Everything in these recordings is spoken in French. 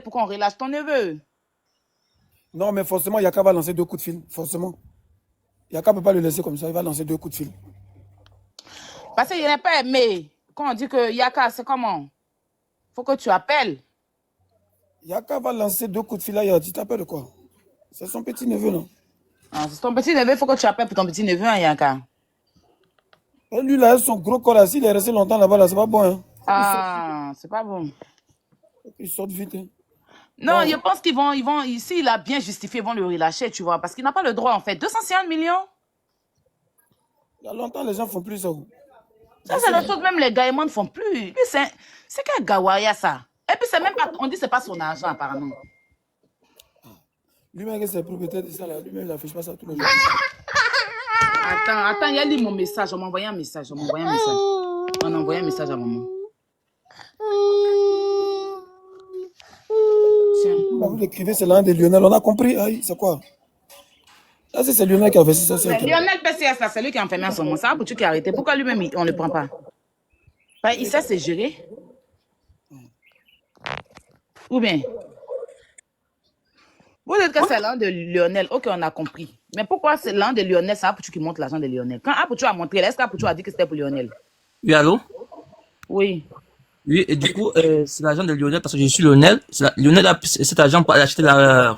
pour qu'on relâche ton neveu. Non, mais forcément, Yaka va lancer 2 coups de fil. Forcément. Yaka ne peut pas le laisser comme ça. Il va lancer 2 coups de fil. Parce qu'il n'est pas aimé. Quand on dit que Yaka, c'est comment? Faut que tu appelles. Yaka va lancer 2 coups de fil là. Tu t'appelles de quoi? C'est son petit neveu, non? Ah, c'est ton petit neveu. Il faut que tu appelles pour ton petit neveu, hein, Yaka. Et lui, là, son gros corps là, s'il est resté longtemps là-bas, là, c'est pas bon. Hein. Ah, c'est pas bon. Il sort vite. Hein. Non, je pense qu'ils vont, s'il a bien justifié, ils vont le relâcher, tu vois, parce qu'il n'a pas le droit, en fait. 250 millions? Il y a longtemps, les gens font plus ça. Ça, c'est le truc, même les gars, ils ne font plus. Lui, c'est quel Gawaya, ça? Et puis, c'est même pas, on dit que c'est pas son argent, apparemment. Lui-même, c'est propriétaire de ça, là. Lui-même, il n'affiche pas ça tous les jours. Attends, il a lu mon message. On m'a envoyé un message. On a envoyé un message à maman. Vous l'écrivez, c'est l'un de Lionel. On a compris. C'est quoi? Là, c'est Lionel qui a fait ça. Lionel PCS, là, c'est lui qui a enfermé en son moment. Ça, pour tu qui a arrêté. Pourquoi lui-même, on ne le prend pas? Il sait se gérer. Ou bien? Vous dites que c'est l'un de Lionel. Ok, on a compris. Mais pourquoi c'est l'un de Lionel? C'est Apoutou qui montre l'argent de Lionel. Quand Apoutou a montré, est-ce qu'Apoutou a dit que c'était pour Lionel? Oui, allô? Oui. Oui, et du coup, c'est l'argent de Lionel parce que je suis Lionel. Lionel a pris cet argent pour aller acheter la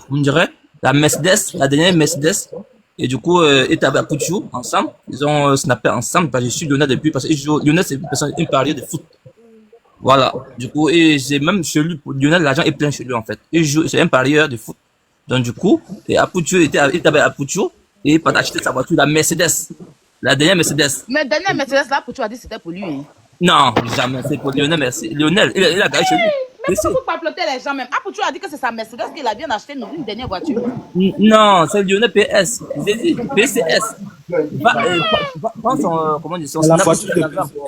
Mercedes, la dernière Mercedes. Et du coup, il était avec Apoutou ensemble. Ils ont snappé ensemble parce que je suis Lionel depuis parce que Lionel, c'est une parieur de foot. Voilà. Du coup, et j'ai même chez lui, pour Lionel, l'argent est plein chez lui en fait. C'est un parieur de foot. Donc du coup, et Apoutou il était avec Apoutou et il a acheté sa voiture, la Mercedes. La dernière Mercedes. Mais la dernière Mercedes, là, Apoutou a dit que c'était pour lui. Hein. Non, jamais, c'est pour Lionel, merci. Lionel, il a gagné chez lui. Mais pourquoi vous papelotez les gens même? Apoutou a dit que c'est sa Mercedes qu'il a bien acheté une dernière voiture. Non, c'est Lionel PS. J'ai dit PCS. Prends son, comment dire, son snap.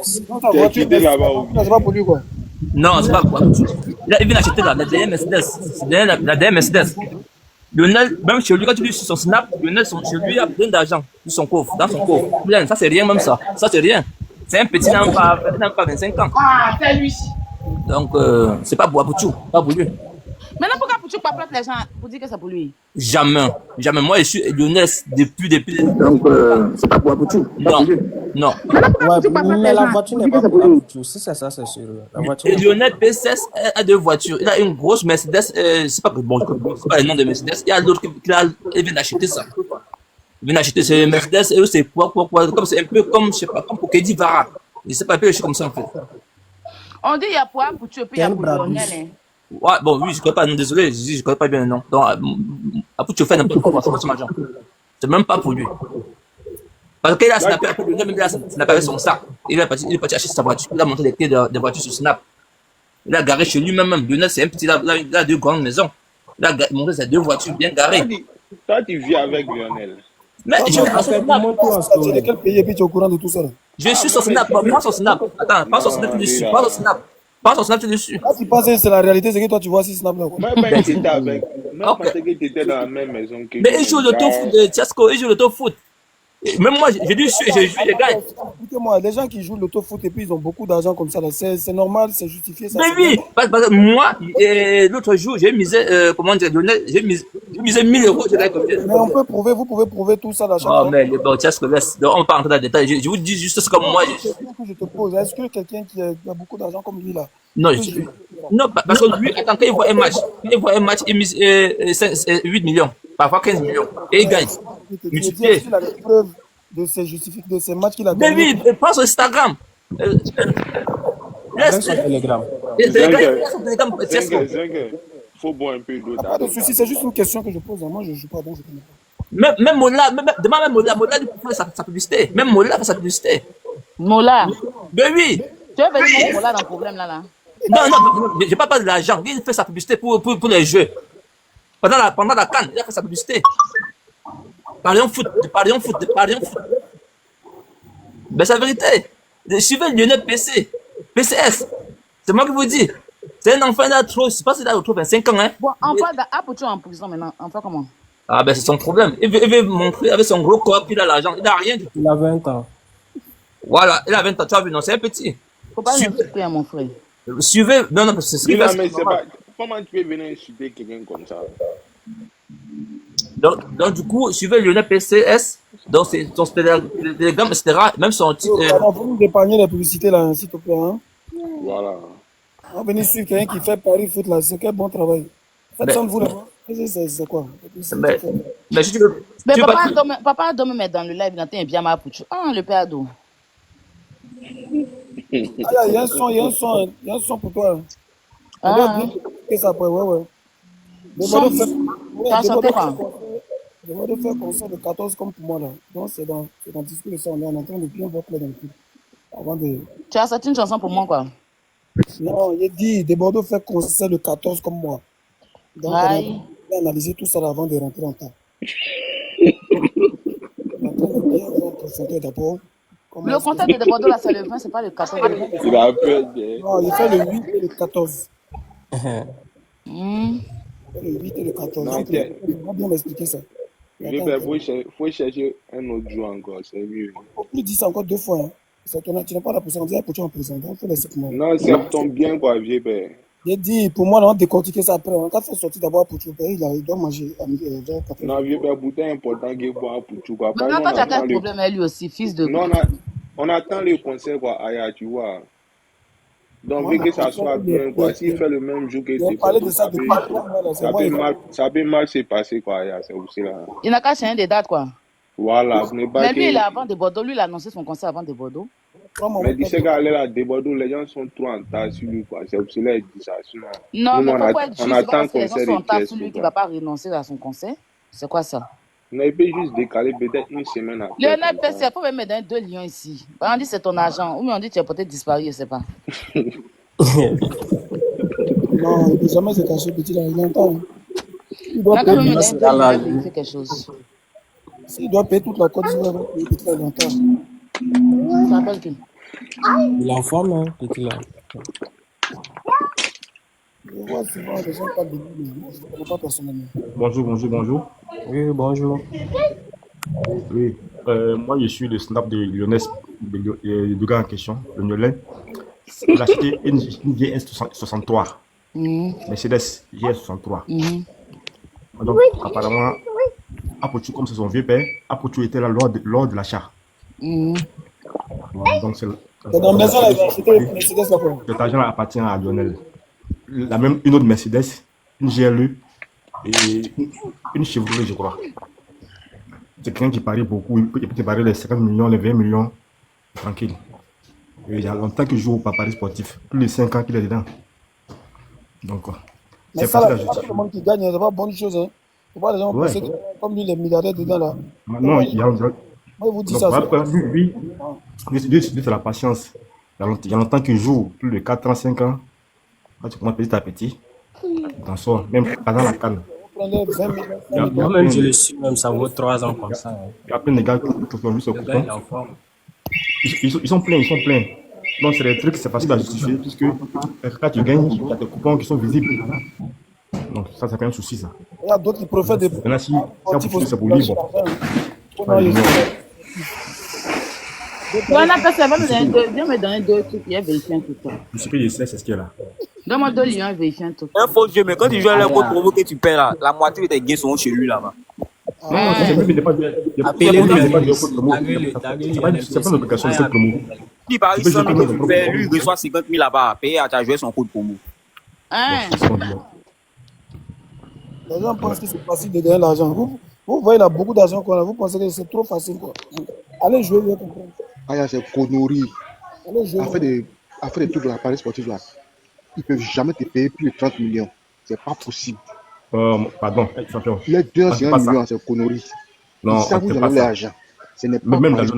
C'est pas pour lui, quoi. Non, c'est pas pour Apoutou. Il vient acheter la dernière Mercedes. La dernière Mercedes. Lionel, même chez lui, quand tu lui sur son snap, Lionel, chez lui, il y a plein d'argent dans son coffre. Plein, ça c'est rien même ça. Ça c'est rien. C'est un petit, il n'a pas 25 ans. Ah, c'est lui. Donc, c'est pas pour Apoutou, pas pour lui. Maintenant, pourquoi Apoutou papelote les gens pour dire que c'est pour lui? Jamais. Jamais. Moi, je suis Lionel depuis. Donc, c'est pas pour Apoutou. Non. Non. Ouais, mais la voiture n'est pas pour Apoutou. Si c'est ça, c'est sûr. La voiture. Et Lionel PCS a 2 voitures. Il a une grosse Mercedes. C'est pas que bon, c'est pas le nom de Mercedes. Il y a l'autre qui vient d'acheter ça. Il vient d'acheter ce Mercedes et eux, c'est quoi. Comme c'est un peu comme, je sais pas, comme pour Kedi Vara. Je sais pas, un peu comme ça en fait. On dit il y a pour Apoutou et puis il y a pour Lionel. Hein. Ouais, bon, oui, je connais pas, non, désolé, je connais pas bien le nom. Donc, Apoutou fait n'importe quoi pour son argent. C'est même pas pour lui. Parce qu'il a snappé après le même, il a snappé avec son sac. Il est parti acheter sa voiture. Il a monté les clés de voiture sur Snap. Il a garé chez lui-même. Lionel, c'est un petit, il a 2 grandes maisons. Il a monté ses 2 voitures bien garées. Toi, tu vis avec Lionel. Mais je de quel pays et puis tu es au courant de tout ça là? Je suis sur Snap, pas sur Snap. Attends, pas sur Snap dessus, pas sur Snap. Pas sur Snap dessus. Là, tu penses que c'est la réalité, c'est que toi tu vois si Snap là. Moi, ben, tu étais avec. Moi, je pensais que tu étais dans la même maison que mais il joue l'auto-foot de Tiasco, il joue l'auto-foot. Même moi, j'ai dû suivre, j'ai joué les gars. Écoutez-moi, les gens qui jouent l'auto-foot et puis ils ont beaucoup d'argent comme ça, là, c'est normal, c'est justifié. Ça, mais oui, parce que moi, l'autre jour, j'ai misé, comment dire, j'ai misé 1000 euros. Mais on peut prouver, vous pouvez prouver tout ça là. Oh, mais bon, Tiasco, laisse. On va pas rentrer dans les détails. Je vous dis juste comme moi. Je te pose, est-ce que quelqu'un qui a beaucoup d'argent comme lui là? Non, non, parce que lui, attends, quand il voit un match, il mise 8 millions, parfois 15 millions, et il gagne. Multiplié. Il a des preuves de ces matchs qu'il a gagné. Mais oui, passe sur Instagram. Laisse sur Telegram. Faut boire un peu d'eau. Pas de souci, c'est juste une question que je pose. Moi, je ne joue pas, donc je connais pas. Même Mola, demain même Mola il fait sa publicité. Même Mola fait sa publicité. Mola. Ben oui. Tu veux venir mettre Mola dans le problème là? Non, je ne parle pas de l'argent. Il fait sa publicité pour les jeux. Pendant la CAN, il a fait sa publicité. Parions foot. Ben c'est la vérité. Suivez Lionel PCS. C'est moi qui vous dis. C'est un enfant, il a trop, je sais pas s'il a trop 25 ans. Hein. Bon, on parle d'Apoutou en prison maintenant. On fait comment? Ah ben c'est son problème. Il veut montrer avec son gros corps qu'il a l'argent. Il n'a rien du tout. Il a 20 ans. Voilà, il a 20 ans. Tu as vu, non, c'est un petit. Faut pas l'insulter à mon frère. Suivez, non, parce que c'est ce qu'il fait. comment tu peux venir insulter quelqu'un comme ça? Donc, du coup, suivez Lionel PCS, donc c'est son Telegram, etc. Même son titre. Pardon, vous nous épargnez les publicités là, s'il te plaît. Hein? Voilà. On va venir suivre quelqu'un qui fait Paris Foot là, c'est quel bon travail. Faites Mais, ça de vous là-bas. C'est quoi? mais, mais si tu veux, Mais tu veux pas que- papa a dormi dans le live, il entend bien ma pouche. Ah, le père ado. Ah, il y a un son, il y a un son, il y a un son pour toi. On doit Ah, bien écouter ça après, ouais. son, t'as chanté Demandez quoi? de faire concert de 14 comme pour moi là. Donc c'est dans le discours de ça, on est en train de bien voir clair dans le truc. Avant de... Tu as sorti une chanson pour moi, quoi? Non, il a dit de Bordeaux faire concert de 14 comme moi. Donc Aïe. on a analysé tout ça là avant de rentrer en temps. On est en train de bien voir profondeur d'abord. Comment Le est-ce que... concert de Bordeaux, là, c'est le 20, c'est pas le 14. Il a peur de... Non, il fait le 8 et le 14. Hmm. Il fait le 8 et le 14. Non, Donc, il va bien m'expliquer ça. faut chercher un autre jour encore, c'est mieux. Faut plus dire ça encore 2 fois. Hein. Tu n'es pas là pour ça. On dirait pour toi en prison. Donc, il faut laisser pour moi. Non, ça tombe bien, quoi, vieux père. J'ai dit, pour moi, on va décortiquer ça après. Quand il faut sortir d'abord pour tout pays, il doit manger. Non, vieux père, bouteille important qu'il boit pour tout, quoi. Par Maintenant, exemple, toi, tu as quel problème avec lui aussi, fils de... Non, on attend le concert, quoi, Aya, tu vois. Donc, Moi, vu que ça soit bien, quoi, s'il fait le même jour que j'ai parlé de ça depuis 3 mois. Là, ça peut mal se passer, quoi, Aya, c'est aussi là. Il n'a qu'à changer des dates, quoi. Voilà, ce n'est pas Mais lui, il est que... avant de Bordeaux. Lui, il a annoncé son concert avant de Bordeaux. Mais tu sais qu'à aller là, des Bordeaux, les gens sont trop en tas sur lui, quoi. C'est aussi là, il dit ça. Sinon, Non, nous, mais pourquoi être on juste? C'est pas attend parce que les gens concert sont en de tas Thiès, sur lui qu'il ne quoi. va pas renoncer à son concert. C'est quoi ça? Non, il peut juste décaler peut-être une semaine après. Lionel comme ça. PC, il faut même me donner 2 lions ici. On dit c'est ton argent. Ou bien on dit tu es peut-être disparu, je ne sais pas. Non, il ne peut jamais se cacher, petit là. Il entend. Il doit Là, quand même, payer. me donner 2 lions, il fait quelque chose. S'il doit payer toute la Côte d'Ivoire, petit là, il entend. Ça s'appelle qui? Il est en forme, hein, petit là. Je vois souvent les gens parlent de lui, mais moi, je ne connais pas personnellement. Bonjour. Oui, bonjour. Oui, moi je suis le snap de Lionel, du gars en question, le Lionel. Il a acheté une GS63, Mercedes GS63. Donc, apparemment, Apochu, comme c'est son vieux père, Apochu était là lors de l'achat. Voilà, donc, C'est dans la maison, là, il a acheté une Mercedes là quoi. cet argent appartient à Lionel. Une autre Mercedes, une GLE et une Chevrolet, je crois. C'est quelqu'un qui parie beaucoup, il peut te parier les 50 millions, les 20 millions, tranquille. Et il y a longtemps qu'il joue au Paris sportif, plus de 5 ans qu'il est dedans. Donc, Mais c'est ça, facile là, à c'est pas tout le monde qui gagne, c'est pas bonne chose. Hein. Faut pas les gens penser que comme lui, les milliardaires dedans là. Non, il y a. Moi, je vous dis Donc, ça. voilà, lui, c'est la patience. Il y a longtemps qu'il joue, plus de 4 ans, 5 ans. Quand tu commences petit à petit, t'en sors, même pendant la canne. Prenez 20 millions, 5 Il y a millions. Moi-même, je le suis, même ça vaut 3 ans comme ça. Hein. il y a plein de gars qui ont vu ce Le gars, il est coupon. en forme. Ils sont pleins. Donc, c'est des trucs, c'est facile à justifier, puisque quand tu gagnes, il y a des coupons qui sont visibles. Donc, ça, c'est pas un souci, ça. Il y a d'autres qui profitent des Maintenant, si sportifs c'est pour lui, bon. Lionel PC, viens me donner 2 trucs. Il y a vérifié un truc. Ce que je sais, c'est ce qu'il y a là. Donne-moi 2 lions et vérifie un truc. Un faux jeu, mais quand tu joues à la code promo que tu perds là, la moitié de tes gains sont chez lui là-bas. Non, c'est lui, il n'est pas c'est pas une obligation de cette promo. Si par Tu peux exemple, jeter que le tu perds, lui, il reçoit 50 000 là-bas, payer à ta jouer son code promo. Hein? Les gens pensent que c'est facile de gagner l'argent. Vous voyez là beaucoup d'argent qu'on a, vous pensez que c'est trop facile quoi. Allez jouer, vous comprendre. Ah, c'est connerie. Allez jouer. Après des trucs de la Paris sportif là, ils ne peuvent jamais te payer plus de 30 millions. C'est pas possible. Pardon, champion. Les 250 millions, c'est connerie. Non, Ça vous donne l'argent. Ce n'est pas même Paris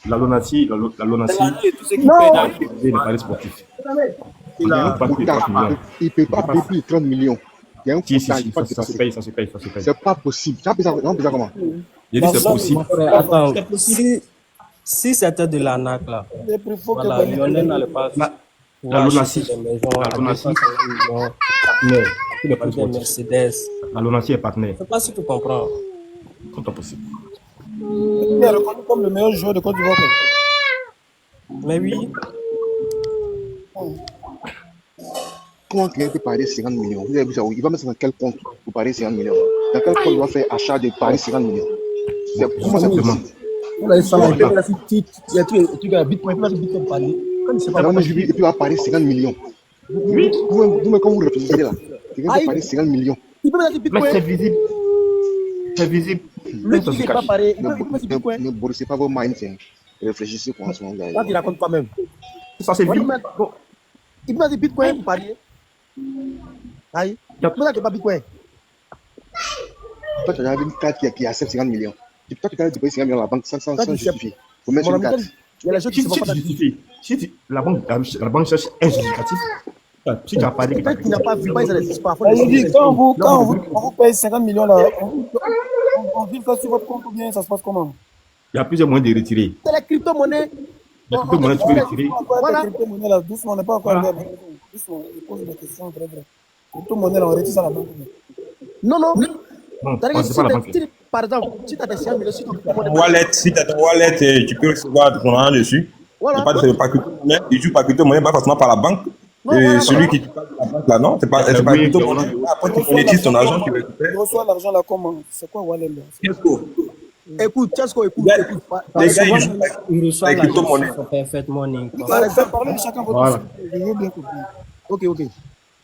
la Lonassi, Tout ce qui paye dans le les paris sportifs. Il y a un quota. Il ne peut pas payer plus de 30 millions. Il y a un Si, quota, il ne peut pas ça se dépasser. paye. C'est pas possible. Ça peut ça comment? J'ai dit c'est possible. Attends, si c'était de l'arnaque là, Les prix faut que voilà, Lionel n'allait pas pouvoir Lonassi, acheter des maisons à la Lonassi, 250 millions, partenaire, tous les paris des sportifs. Mercedes. La Lonassi est partenaire. Je sais pas si tu comprends. Tout est possible. il est reconnu comme le meilleur joueur de Côte d'Ivoire. quoi. Mais oui, compte quelqu'un peut parier 50 millions? Vous avez vu ça où? Il va mettre ça dans quel compte pour parier 50 millions? Dans quel compte il va faire achat de parier 50 millions? Comment c'est possible? On a dit ça, il y a Bitcoin, il y a Bitcoin parier. Quand il sait pas, Et puis il va parier 50 millions. Vous, quand vous réfléchissez là, quelqu'un peut parier 50 millions. il peut mettre Bitcoin. Mais c'est visible. C'est visible. Lui qui n'est pas pareil, il peut mettre Ne Bitcoin. bossez pas vos minds. Hein. Réfléchissez pour un second, gars. Là, il raconte pas même. Ça, c'est vide. Il peut mettre Bitcoin pour parier. Aïe. Il peut mettre pas Bitcoin. Toi, tu as une carte qui accepte 50 millions. Toi, tu as déposé 50 millions à la banque sans justifier. Faut mettre Mon une ami, carte. il y a les gens qui Si ne tu savent pas. justifies, la banque cherche un justificatif. Si tu as parlé que Quelqu'un qui n'a pas vu, ça n'existe pas. Je dis, quand vous payez 50 millions là, on vit ça sur votre compte ou bien ça se passe comment? il y a plusieurs moyens de retirer. C'est la crypto-monnaie. Il y a plusieurs moyens, tu peux retirer. Voilà. Crypto-monnaie là, doucement, on n'est pas encore là. Doucement, je pose des questions très vraies. Crypto-monnaie là, on retire ça à la banque. Non. Non, C'est-à-dire que c'est pas la banque. par exemple, si tu as des 100 millions, si tu as Wallet, si tu as ton wallet, tu peux recevoir ton argent dessus. voilà. C'est pas crypto-monnaie. Il joue pas crypto-monnaie, pas forcément par la banque. Non, Et voilà, celui voilà. qui te parle de la banque là, non, c'est pas Oui, crypto-monnaie. Après, tu monétises ton argent, tu récupères. Tu reçois l'argent là comment? C'est quoi Wallet là? Écoute, Tiasco, écoute. Les gars, ils jouent Il reçoit avec l'argent crypto-monnaie. sur son perfect money. Parlez de chacun votre Voilà. Je veux bien comprendre. Ok.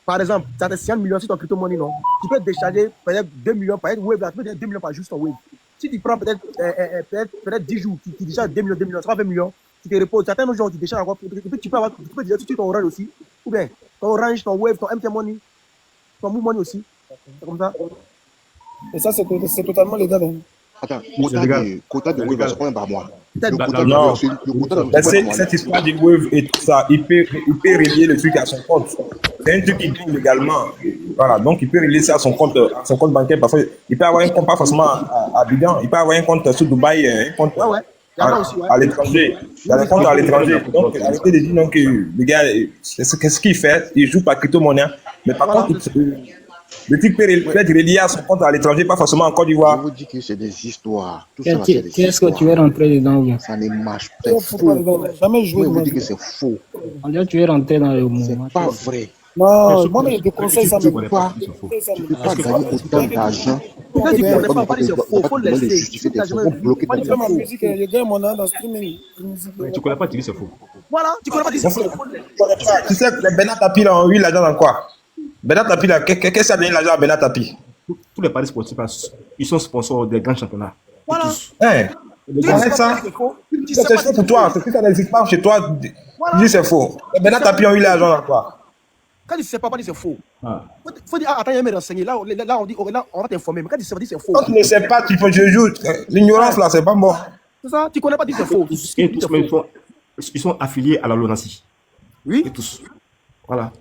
Par exemple, tu as des 100 millions sur ton crypto-money, non? Tu peux décharger peut-être 2 millions par Wave, là, tu peux décharger 2 millions par juste ton Wave. Si tu prends peut-être 10 jours, tu décharges 2 millions, ça va 20 millions, tu te reposes. Certains jours, tu décharges encore, tu peux décharger tout de suite ton Orange aussi. Ou bien ton Orange, ton Wave, ton MT Money, ton Move Money aussi. C'est comme ça. Et ça, c'est totalement légal. Hein. Attends, légal. quota de Wave, c'est combien par mois? Peut-être Le quota non. de Cette histoire du Wave et tout ça, il peut relier le truc à son compte. C'est un truc qui gagne légalement. Voilà, donc il peut relier ça à son compte bancaire parce qu'il peut avoir un compte pas forcément à Abidjan, il peut avoir un compte sur Dubaï, un compte Ouais. Il y en a aussi, ouais. à l'étranger. Il y a un compte à l'étranger. Donc, arrêtez de dire non que le gars, qu'est-ce qu'il fait? Il joue par crypto-monnaie. Mais par contre, le truc peut être relié à son compte à l'étranger, pas forcément en Côte Je d'Ivoire. vous dis que c'est des histoires. Tout ça, là, c'est des Qu'est-ce que tu es histoires. rentré dedans? Bien? Ça ne marche pas. Il C'est faut pas faux. jamais jouer Je de vous ma dis que vie. c'est faux. On dirait que tu es rentré dans le C'est mouvement. pas vrai. Non, moi, je te conseille ça. Tu peux pas gagner autant d'argent. Quand tu ne connais pas, c'est faux. Il Faut faut laisser. justifier des fonds, faut bloquer Moi, ton je fais ma argent. musique, je gagne mon argent dans streaming. Musique. Mais tu ne connais pas, tu dis c'est faux. Voilà, tu connais pas, c'est faux. Tu sais, les Bernard Tapie là, ont eu l'argent dans quoi? Bernard Tapie là, qu'est-ce que ça a donné l'argent à Bernard Tapie? Tous les paris sportifs, ils sont sponsors des grands championnats. Voilà. Tous. Hein? Arrête ça. C'est faux pour toi. C'est que ça n'existe pas chez toi. Tu dis c'est faux. Les Bernard Tapie ont eu l'argent dans quoi? Quand tu ne sais pas, c'est faux. Ah. Faut dire, attends, il y a me renseigner. Là, on dit, là, on va t'informer. Mais quand tu sais pas, c'est faux. Quand tu ne sais pas, tu peux je joue. L'ignorance là, c'est pas bon. C'est ça, tu connais pas, c'est faux. Et tous, mais ils sont affiliés à la LONASI. Oui. Et tous. Voilà.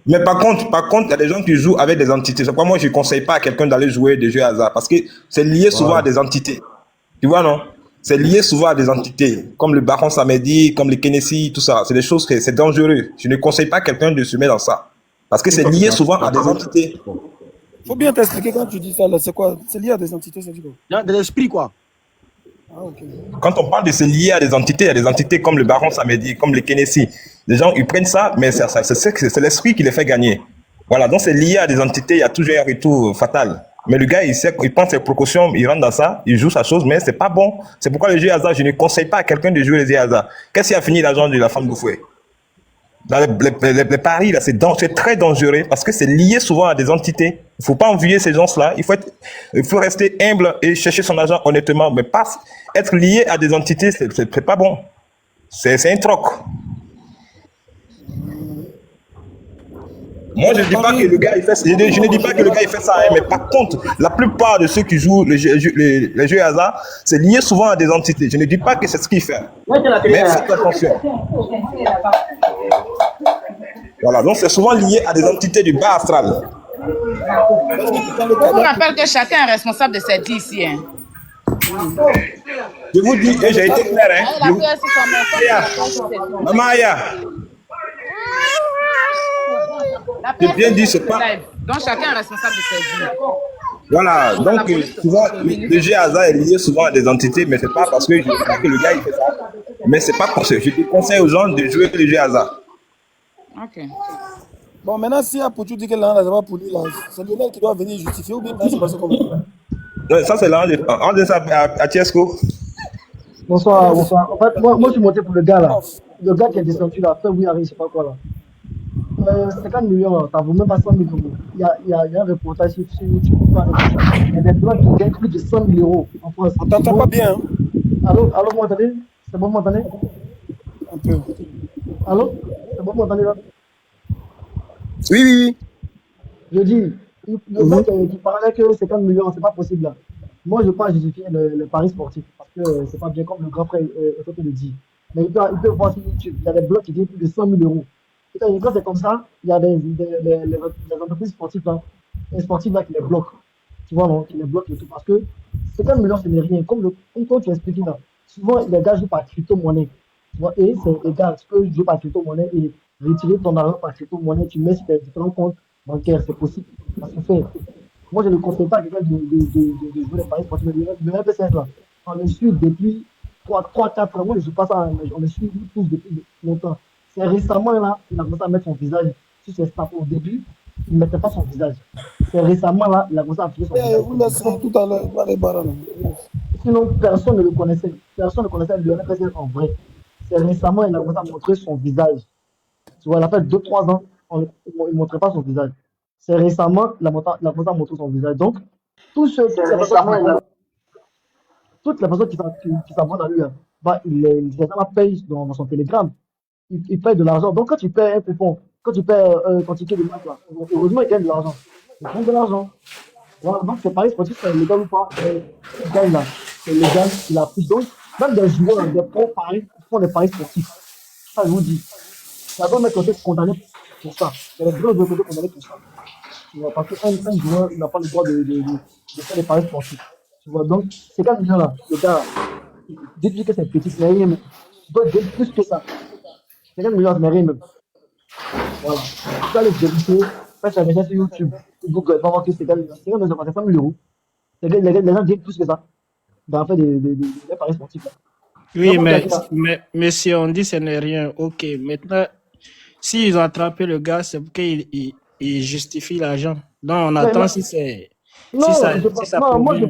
Mais par contre, il y a des gens qui jouent avec des entités. C'est pourquoi moi, je ne conseille pas à quelqu'un d'aller jouer des jeux hasard. Parce que c'est lié souvent à des entités. Tu vois, non? C'est lié souvent à des entités. Comme le Baron Samedi, comme les Kennedy, tout ça. C'est des choses que c'est dangereux. Je ne conseille pas à quelqu'un de se mettre dans ça. Parce que c'est lié souvent à des entités. Faut bien t'expliquer quand tu dis ça, là. C'est quoi? C'est lié à des entités, c'est du coup. De l'esprit, quoi. Ah, ok. Quand on parle de c'est lié à des entités, il y a des entités comme le Baron Samedi, comme les Kennedy. Les gens, ils prennent ça, mais c'est l'esprit qui les fait gagner. Voilà, donc c'est lié à des entités, il y a toujours un retour fatal. Mais le gars, il prend ses précautions, il rentre dans ça, il joue sa chose, mais c'est pas bon. C'est pourquoi le jeu hasard, je ne conseille pas à quelqu'un de jouer les jeux hasard. Qu'est-ce qui a fini l'argent de la femme Bouffoué? Dans les paris, là, c'est très dangereux parce que c'est lié souvent à des entités. Il ne faut pas envier ces gens-là. Il faut rester humble et chercher son argent honnêtement. Mais pas être lié à des entités, c'est pas bon. C'est un troc. Moi, je ne dis pas que le gars il fait ça. Je ne dis pas que le gars il fait ça, hein, mais par contre, la plupart de ceux qui jouent les jeux hasard, c'est lié souvent à des entités. Je ne dis pas que c'est ce qu'il fait. Mais faites attention. Voilà, donc c'est souvent lié à des entités du bas astral. Je vous rappelle que chacun est responsable de ses dits ici. Hein. Je vous dis, et j'ai été clair, hein. Maman Aya. J'ai bien dit, c'est pas. Donc chacun est responsable de ses dits. Voilà, donc souvent, le jeu hasard est lié souvent à des entités, mais c'est pas parce que je dis pas que le gars il fait ça. Mais c'est pas parce que je conseille aux gens de jouer le jeu hasard. Ok. Bon, maintenant, si Apouchou dit que l'argent n'est pas pour lui, là, c'est Lionel qui doit venir justifier ou bien c'est passé comment? Ouais, ça, c'est l'ange. On dit ça à Tiesco. Bonsoir, bonsoir. En fait, moi, je suis monté pour le gars là. Le gars qui est descendu là, fait oui, je sais pas quoi là. 50 millions, là, ça vaut même pas 100 000 euros. Il y a un reportage sur YouTube. Il y a des blancs qui gagnent plus de 100 000 euros en France. On t'entend pas bien. Hein? Allô, vous m'entendez? C'est bon, vous m'entendez? Un peu. Allô? C'est bon, vous m'entendez là? Oui, oui, oui. Je dis, le mec qui parlait que 50 millions, c'est pas possible là. Moi, je ne veux pas justifier le pari sportif parce que c'est pas bien comme le grand frère le dit. Mais il peut voir sur YouTube, il y a des blocs qui gagnent plus de 100 000 euros. Et quand c'est comme ça, il y a les entreprises sportives là, les sportifs là qui les bloquent. Tu vois, non, qui les bloquent et tout. Parce que 50 millions, ce n'est rien. Comme tu expliques là, souvent les gars jouent par crypto-monnaie. Tu vois, et c'est les gars, tu peux jouer par crypto-monnaie et retirer ton argent par crypto-monnaie, tu mets sur tes différents comptes bancaires, c'est possible. Ça se fait. Moi, je ne conseille pas à quelqu'un de jouer les paris sportifs. Le MPCS, là, on le suit depuis 3-4 ans. Moi, je ne suis pas ça, on le suit tous depuis longtemps. C'est récemment, là, il a commencé à mettre son visage sur ses snaps. Au début, il ne mettait pas son visage. C'est récemment, là, il a commencé à afficher son visage. Vous laissez tout à l'heure, les barons. Sinon, personne ne le connaissait. Personne ne connaissait le MPCS en vrai. C'est récemment, il a commencé à montrer son visage. Tu vois, il a fait 2-3 ans, il ne montrait pas son visage. C'est récemment, il a commencé à montrer son visage. Donc, toutes les personnes qui s'abonnent à lui, bah, il paye dans son Telegram. Il paye de l'argent. Donc, quand tu payes un coupon, quand tu payes ton ticket de match, là, heureusement, il gagne de l'argent. Il gagne de l'argent. Voilà, donc, c'est pareil sportif, c'est légal ou pas. Il gagne là. C'est légal, il a pris. Donc, même des joueurs, des pros paris, font des paris sportifs. Ça, je vous dis. Ça doit mettre côté condamné pour ça. Il y a des gros de côté condamnés pour ça. Tu vois, parce qu'un joueur, il n'a pas le droit de faire des paris sportifs. Tu vois, donc, ces 4 millions là, le gars, dites-lui que c'est petit, c'est rien, mais tu dois gagner plus que ça. 50 millions, c'est rien même. Voilà. Tu dois aller vérifier, faire sa recherche sur YouTube, sur Google, va voir que c'est 50 millions. C'est 100 000 euros. Les gens gagnent plus que ça. Dans le fait des paris sportifs. Là. Oui, mais si on dit que ce n'est rien, ok. Maintenant, s'ils ont attrapé le gars, c'est pour qu'il justifie l'argent. Donc, on attend si c'est. Non, moi je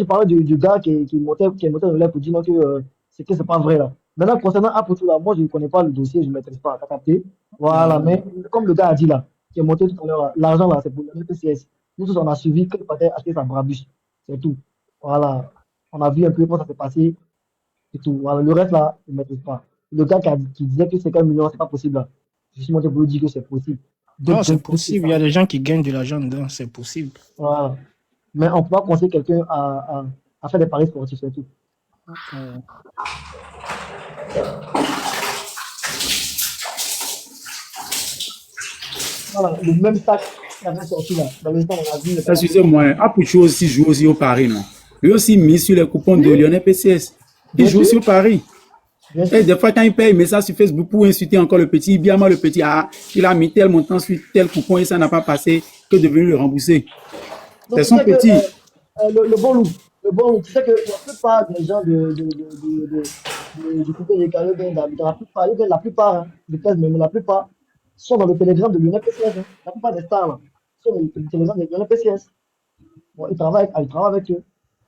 parlais du gars qui montait dans l'air pour dire non, que c'est pas vrai là. Maintenant, concernant Apouchou là, moi je ne connais pas le dossier, je ne maîtrise pas, t'as capté. Voilà, mais comme le gars a dit là, qui est monté tout à l'heure, l'argent là, c'est pour le PCS. Nous tous on a suivi qu'il fallait acheter sa brabus. C'est tout. Voilà. On a vu un peu comment ça s'est passé. C'est tout. Voilà. Le reste là, je ne maîtrise pas. Le gars qui disait que 50 millions, c'est pas possible là. Je suis monté pour lui dire que c'est possible. Non, c'est possible. Il y a des gens qui gagnent de l'argent dedans. C'est possible. Voilà. Mais on ne peut pas conseiller quelqu'un à faire des paris sportifs, c'est tout. Voilà, le même sac qui avait sorti là. Dans le temps, on a vu. Excusez-moi, Apouchou aussi joue aussi au Paris, non? Lui aussi mis sur les coupons de Lionel PCS. Il joue aussi au Paris. Et des fois, quand il paye, il met ça sur Facebook pour insulter encore le petit. Bien le petit, il a mis tel montant sur tel coupon et ça n'a pas passé, que de venir le rembourser. C'est son petit. Le bon loup, tu sais que la plupart des gens du coupé des carrières, la plupart, mais la plupart sont dans le télégramme de Lionel PCS. Hein. La plupart des stars là, sont dans le télégramme de Lionel PCS. Bon, ils travaillent avec eux.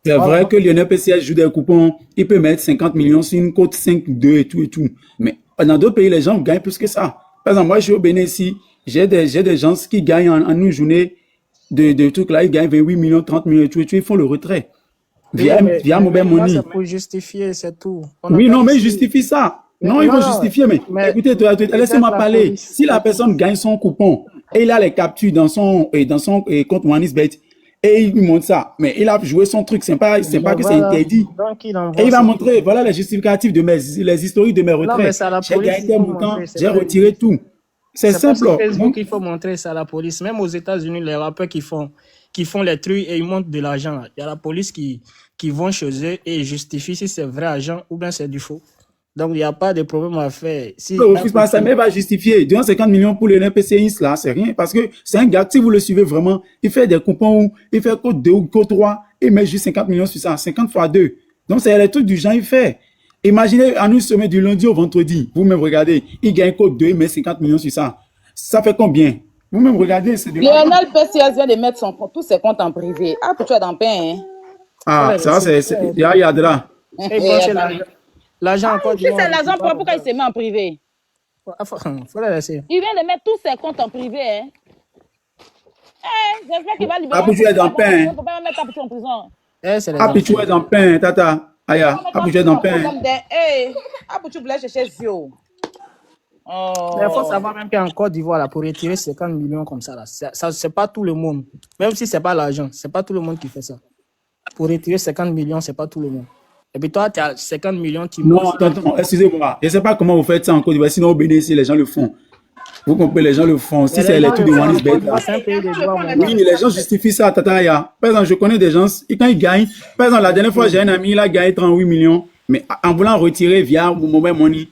C'est vrai que Lionel PCS joue des coupons, il peut mettre 50 millions sur une cote 5-2 et tout. Mais dans d'autres pays, les gens gagnent plus que ça. Par exemple, moi, je suis au Bénin ici, j'ai des gens qui gagnent en une journée de trucs là, ils gagnent 28 millions, 30 millions et tout, ils font le retrait. Via Mobile Money. C'est pour justifier, c'est tout. Oui, non, mais ils justifient ça. Non, ils vont justifier, mais écoutez, laissez-moi parler. Si la personne gagne son coupon et il a les captures dans son compte OneXBet, et il lui montre ça, mais il a joué son truc, c'est pas que c'est interdit. Et il va montrer, voilà les justificatifs les historiques de mes retraits. J'ai gagné tel montant, j'ai retiré tout. C'est simple. Sur Facebook, il faut montrer ça à la police. Même aux États-Unis, les rappeurs qui font les trucs et ils montrent de l'argent. Il y a la police qui vont chez eux et justifie si c'est vrai argent ou bien c'est du faux. Donc, il n'y a pas de problème à faire. Si ne refuse pas ça, mais il va justifier. 250 millions pour le NPCI, là, c'est rien. Parce que c'est un gars, si vous le suivez vraiment, il fait des coupons où il fait code 2 ou code 3, il met juste 50 millions sur ça, 50 fois 2. Donc, c'est les trucs du genre, il fait. Imaginez, à nous sommet du lundi au vendredi, vous-même regardez, il gagne code 2, il met 50 millions sur ça. Ça fait combien? Vous-même, regardez, c'est de l'argent. Lionel PCS vient de mettre tous ses comptes en privé. Ah, pour tu as dans pain, hein? Ah, ça, il y a de là. Et bon, c'est l'argent encore. Si c'est l'argent, pourquoi il se met en privé? Faut le laisser. Il vient de mettre tous ses comptes en privé, hein? J'espère qu'il va libérer. Apuchu est dans pain. Il ne faut pas mettre Apuchu en prison. Apuchu est dans pain, tata. Aya, Apuchu est dans pain. Apuchu voulait chercher Zio. Mais il faut savoir même qu'en Côte d'Ivoire, pour retirer 50 millions comme ça, c'est pas tout le monde. Même si c'est pas l'argent, c'est pas tout le monde qui fait ça. Pour retirer 50 millions, c'est pas tout le monde. Et puis toi, tu as 50 millions, tu... Non, attends, excusez-moi. Je ne sais pas comment vous faites ça en Côte d'Ivoire. Sinon, au Bénin, les gens le font. Vous comprenez, les gens le font. Si c'est les trucs de Wanis Bet. Oui, les gens justifient ça, Tataya. Par exemple, je connais des gens, quand ils gagnent, par exemple, la dernière fois, j'ai un ami, il a gagné 38 millions, mais en voulant retirer via Mobile Money,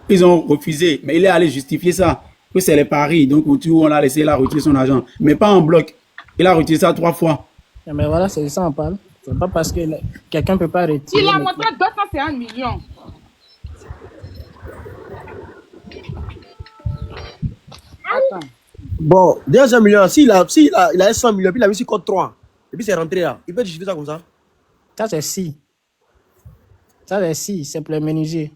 ils ont refusé. Mais il est allé justifier ça, que c'est les paris. Donc, on a laissé là retirer son argent. Mais pas en bloc. Il a retiré ça 3 fois. Mais voilà, c'est ça, on parle. C'est pas parce que quelqu'un ne peut pas retirer. Il a montré 250 millions. Attends. Bon, 200 millions, s'il a 100 millions, puis il a mis sur code 3, et puis c'est rentré là, il peut justifier ça comme ça? Ça, c'est si. Ça, c'est si, c'est pour le menuisier.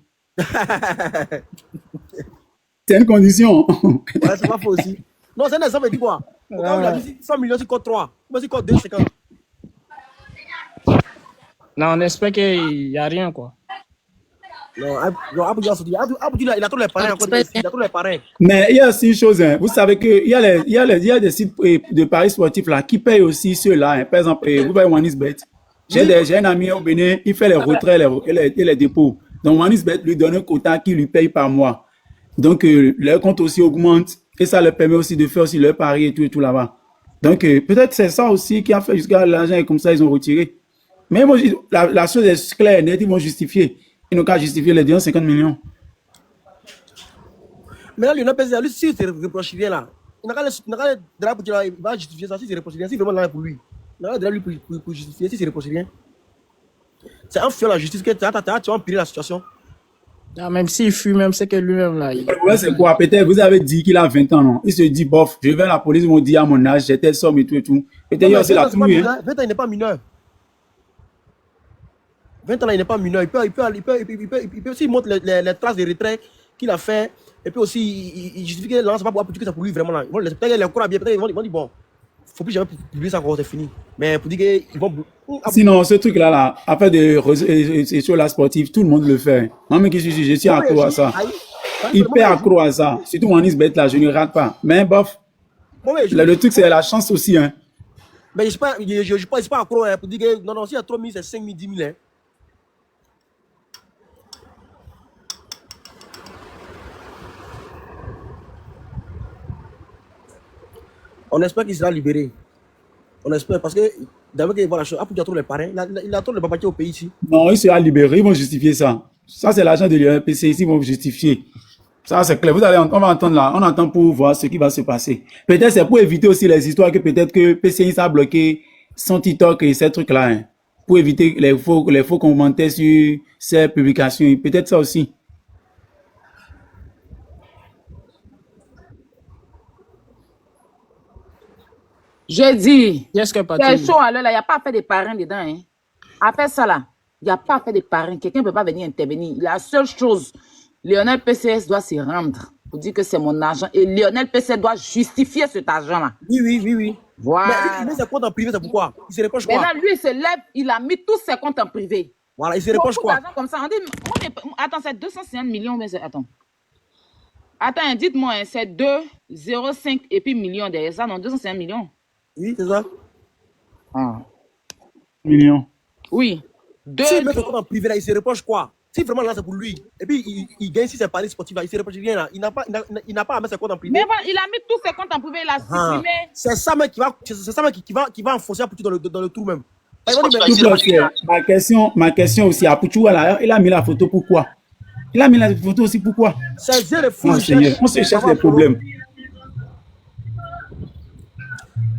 C'est une condition. Ouais, c'est pas faux aussi. Non, c'est ça veut dire quoi? Pourquoi il a mis 100 millions sur code 3, mais sur code 2, c'est quand? Non, on espère qu'il n'y a rien, quoi. Non, il a tous les parrains. Il a tous les parrains. Mais il y a aussi une chose, hein. Vous savez qu'il y a des sites de paris sportifs là, qui payent aussi ceux-là. Hein. Par exemple, vous voyez OneXBet. J'ai un ami au Bénin, il fait les retraits et les dépôts. Donc OneXBet lui donne un quota qui lui paye par mois. Donc leur compte aussi augmente et ça leur permet aussi de faire aussi leur pari et tout là-bas. Donc peut-être c'est ça aussi qui a fait jusqu'à l'argent et comme ça ils ont retiré. Mais moi, la chose est claire, net, ils vont justifier. Ils n'ont qu'à justifier les 250 millions. Mais là, Lionel PCS, lui, si il reproche rien là, il n'a qu'à il va justifier ça si il reproche rien, si vraiment là pour lui. Il n'a qu'à lui pour justifier si il reproche rien. C'est en faisant la justice que tu vas empirer la situation. Ah, même s'il fuit, même c'est que lui-même là. C'est quoi? Peut-être vous avez dit qu'il a 20 ans, non? Il se dit, bof, je vais à la police, ils m'ont dit à mon âge, j'ai telle somme et tout et tout. Peut-être c'est la trouille. 20 ans, il n'est pas mineur. 20 ans, il n'est pas mineur. Il peut aussi montrer les traces de retrait qu'il a fait. Et puis aussi, il justifie que là, c'est pas pour que ça pour lui vraiment là. Peut-être qu'il est bien, peut-être ils vont dire, bon, faut plus jamais publier ça quand c'est fini. Mais pour dire qu'ils vont. Sinon, ce truc-là, après des réseaux là sportifs, tout le monde le fait. Moi, mais je suis accro à ça. Hyper accro à ça. Surtout OneXBet là, je ne rate pas. Mais bof, le truc, c'est la chance aussi. Hein. Mais je ne suis pas accro pour dire que non, s'il y a 3 000, c'est 5 000, 10 000. Hein. On espère qu'il sera libéré. On espère parce que d'abord qu'il voit la chose, il a trop les parrains, il a trop le papier au pays ici. Non, il sera libéré, ils vont justifier ça. Ça, c'est l'argent de l'UNPC, ils vont justifier. Ça, c'est clair. On va entendre là, on entend pour voir ce qui va se passer. Peut-être c'est pour éviter aussi les histoires que peut-être que PCI a bloqué son TikTok et ces trucs-là. Hein, pour éviter les faux commentaires sur ces publications. Peut-être ça aussi. Je dis, c'est chaud à l'heure, il n'y a pas à faire des parrains dedans. Hein. Après ça, là, il n'y a pas à faire des parrains. Quelqu'un ne peut pas venir intervenir. La seule chose, Lionel PCS doit se rendre pour dire que c'est mon argent. Et Lionel PCS doit justifier cet argent-là. Oui. Voilà. Mais il met ses comptes en privé, c'est pourquoi? Il se reproche quoi? Maintenant, lui, il se lève, il a mis tous ses comptes en privé. Voilà, il se reproche quoi? Comme ça, on dit, attends, c'est 250 millions, mais attends. Attends, dites-moi, hein, c'est 2, 0,5 et puis millions derrière ça, non, 250 millions. Oui, c'est ça. Ah. Millions. Oui. S'il met son compte en privé, là, il se reproche quoi? Si vraiment là, c'est pour lui. Et puis, il gagne si c'est paris sportif, là, il se reproche rien là. Il n'a pas à mettre ses comptes en privé. Mais voilà, il a mis tous ses comptes en privé, il a supprimé. C'est ça, mec, qui va enfoncer Apuchu dans le trou même. Ma question aussi, Apuchu, il a mis la photo pourquoi? Il a mis la photo aussi pourquoi? C'est le fou. On se cherche des problèmes.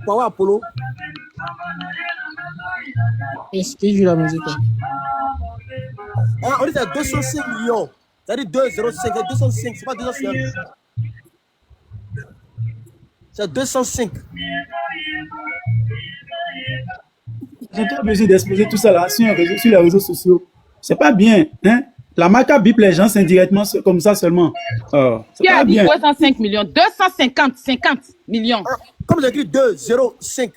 Pourquoi Apollo? Est-ce qu'il joue la musique? On dit c'est 205 millions. C'est-à-dire 205, c'est 205, c'est pas 205. C'est 205. J'ai pas besoin d'exposer tout ça là sur les réseaux sociaux. C'est pas bien. Hein? La marque a bip les gens indirectement comme ça seulement. C'est Qui a pas dit bien. 205 millions? 50 millions. Comme j'ai écrit 205.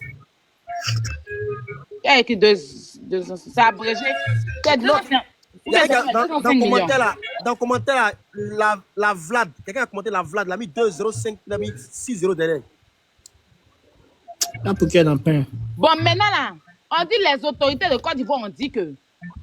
Qui a écrit 205? C'est abrégé. C'est 205. Il y a un gars dans 205 millions. dans le commentaire là, la Vlad, quelqu'un a commenté la Vlad, il a mis 205, il a mis 6-0 derrière. Là, pour qu'il y ait un pain. Bon, maintenant là, on dit les autorités de Côte d'Ivoire, on dit que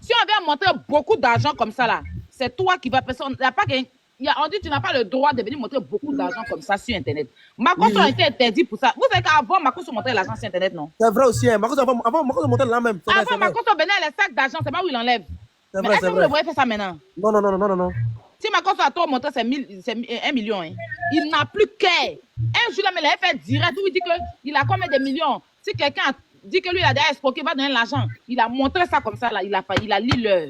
si on vient montrer beaucoup d'argent comme ça là, c'est toi qui vas passer. On dit que tu n'as pas le droit de venir montrer beaucoup d'argent comme ça sur Internet. Makosso a été interdit pour ça. Vous savez qu'avant, Makosso montrait l'argent sur Internet, non? C'est vrai aussi, hein. Makosso montrait là même. Avant, Makosso venait les sacs d'argent, c'est pas où il enlève. C'est Mais vrai, est-ce que vous le voyez faire ça maintenant? Non. Si Makosso a trop montré, c'est 1 million. Hein. Il n'a plus qu'un. Un jour, là, mais il a fait direct où il dit qu'il a combien de millions. Si quelqu'un dit que lui, il a déjà escroqué, il va donner l'argent. Il a montré ça comme ça, là. Il a lu l'heure.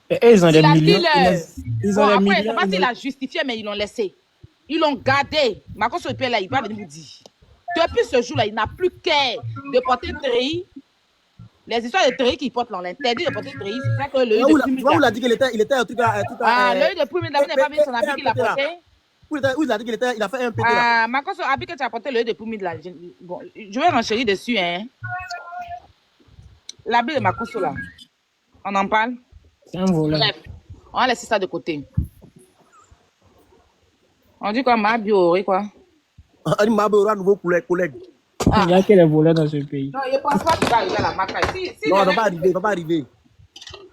Et ils ont des Il a millions. dit l'heure. Ils Bon, ont des après, millions. c'est pas s'il a justifié, mais ils l'ont laissé. Ils l'ont gardé. Makosso Epé, là, il va venir vous dire. Depuis ce jour-là, il n'a plus qu'à de porter tri. Les histoires de tri qu'il porte, là, on l'interdit de porter tri. C'est ça que le Tu vois où il a dit qu'il était un truc à. le de Poumida, vous n'avez pas vu son habit qu'il a porté? Où il a dit qu'il a fait un pété là. Ah, Makosso, habit que tu as porté le de Poumida, là. Bon, je vais renchérir dessus, hein. L'habit de Makosso, là. On en parle? C'est un voleur. Bref, on va laisser ça de côté. On dit quoi, ma bioré, quoi? On dit ma bioré, nouveau collègue. Il n'y a que les voleurs dans ce pays. Non, je ne pense pas qu'il va arriver à la Maca. Non, il ne va pas arriver.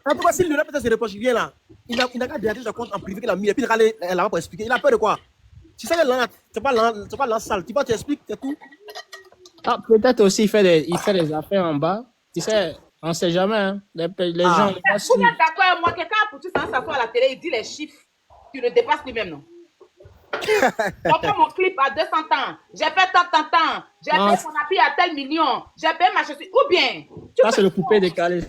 En tout cas, si le peut-être se reproche, il vient là. Il n'a qu'à déranger son compte en privé qu'il a mis et puis il va aller là-bas pour expliquer. Il a peur de quoi? Tu sais que là, c'est pas la salle. Tu vas t'expliquer, c'est tout. Ah, peut-être aussi il fait des affaires en bas. Tu sais, on ne sait jamais. Hein. Les gens ne pas Vous êtes d'accord avec moi? Quelqu'un pour tout ça, s'assoit à la télé, il dit les chiffres. Tu le dépasses lui-même, non? On fait mon clip à 200 ans. J'ai fait tant. J'ai payé mon habit à tel million. J'ai payé ma chaussure. Ou bien. Ça, c'est le coupé décalé.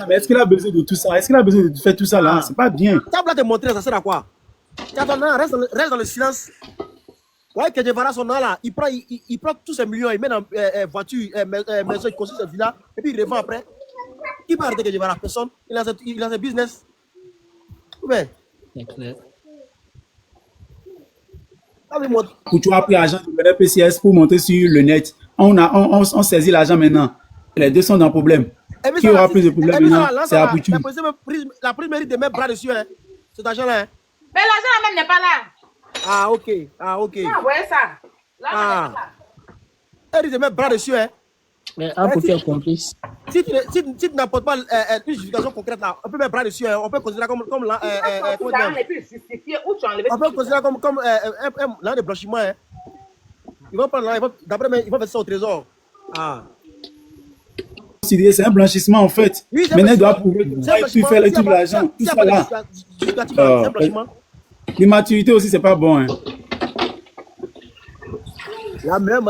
Mais est-ce qu'il a besoin de tout ça? Est-ce qu'il a besoin de faire tout ça là? C'est pas bien. Tu as te montrer, ça sert à quoi? Reste dans le silence. Ouais, que Guevara son nom là, il prend tous ses millions, il met dans voiture, maison, il construit ses villas, et puis il revend après. Qui va arrêter Guevara? Personne. Il a ses business. Ouais. C'est clair. Pour tu as pris l'argent de PCS pour monter sur le net. On saisit l'argent maintenant. Les deux sont dans le problème. Qui aura plus de problèmes maintenant? C'est à Poutou. La prise mérite de mettre bras dessus, hein. Cet argent-là, hein. Mais l'argent là même n'est pas là. Ah, ok. Ah, ouais, ça. Là, elle dit de mettre bras dessus, hein. Mais un côté est complice. Si tu n'apportes pas une justification concrète là, on peut mettre bras dessus, hein. On peut considérer comme là. On peut considérer comme l'un des blanchiments, hein. Ils vont prendre là, d'après ils vont mettre ça au trésor. Ah. C'est un blanchissement en fait. Oui, maintenant, il doit prouver qu'il fait le tout de l'argent. Tout ça là. L'immaturité aussi, c'est pas bon. Hein. La même,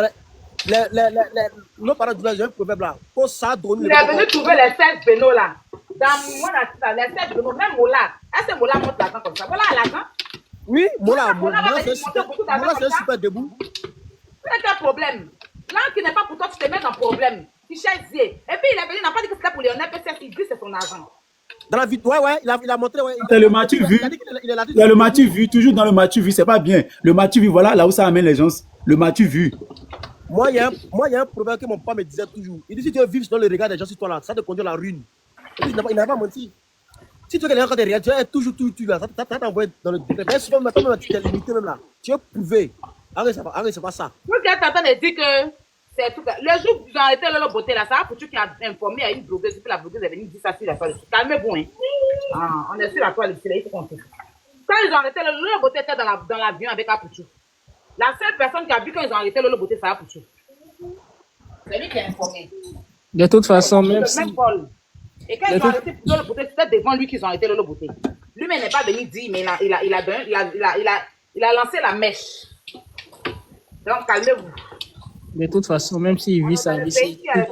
nos parents disent un proverbe là. Pour ça, donne. Il est venu trouver les 16 bénos là. Dans mon article, les 16 bénos, même Mola. Est-ce que Mola monte l'argent comme ça? Mola a l'argent? Oui, Mola c'est un super debout. C'est un problème. Là, qui n'est pas pour toi, tu te mets dans le problème. Tu cherches. Et puis, il est venu, il n'a pas dit que c'était pour Lionel PCS, il dit que c'est son argent. Dans la vie, ouais, il a montré. Ouais, c'est le Mathieu vu. Il y a le Mathieu vu, toujours dans le Mathieu vu, c'est pas bien. Le Mathieu vu, voilà là où ça amène les gens. Le Mathieu vu. Moi, il y a un proverbe que mon papa me disait toujours. Il dit si tu veux vivre dans le regard des gens sur toi là, ça te conduit à la ruine. Il n'a pas menti. Si tu veux que les gens regardent, tu es toujours là. Ça t'envoie dans le décret. Mais souvent, maintenant, tu t'es limité même là. Tu veux prouver. Arrête, c'est pas ça. Vous êtes en train de dire que c'est tout. Le jour où ils ont arrêté Lolo Beauté là, ça a foutu qui a informé à une blogueuse, et puis la blogueuse est venue dire ça sur la toile. Calmez-vous, hein. Ah, on est sur la toile, il faut compter. Quand ils ont arrêté Lolo Beauté était dans l'avion avec Apouchou. La seule personne qui a vu quand ils ont arrêté Lolo Beauté, c'est Apouchou. C'est lui qui a informé. De toute façon, même si... Et quand ils ont arrêté Lolo Beauté, c'était devant lui qu'ils ont arrêté Lolo Beauté. Lui-même n'est pas venu dire, mais il a lancé la mèche. Donc, calmez-vous. De toute façon, même s'il vit sa vie sur TikTok,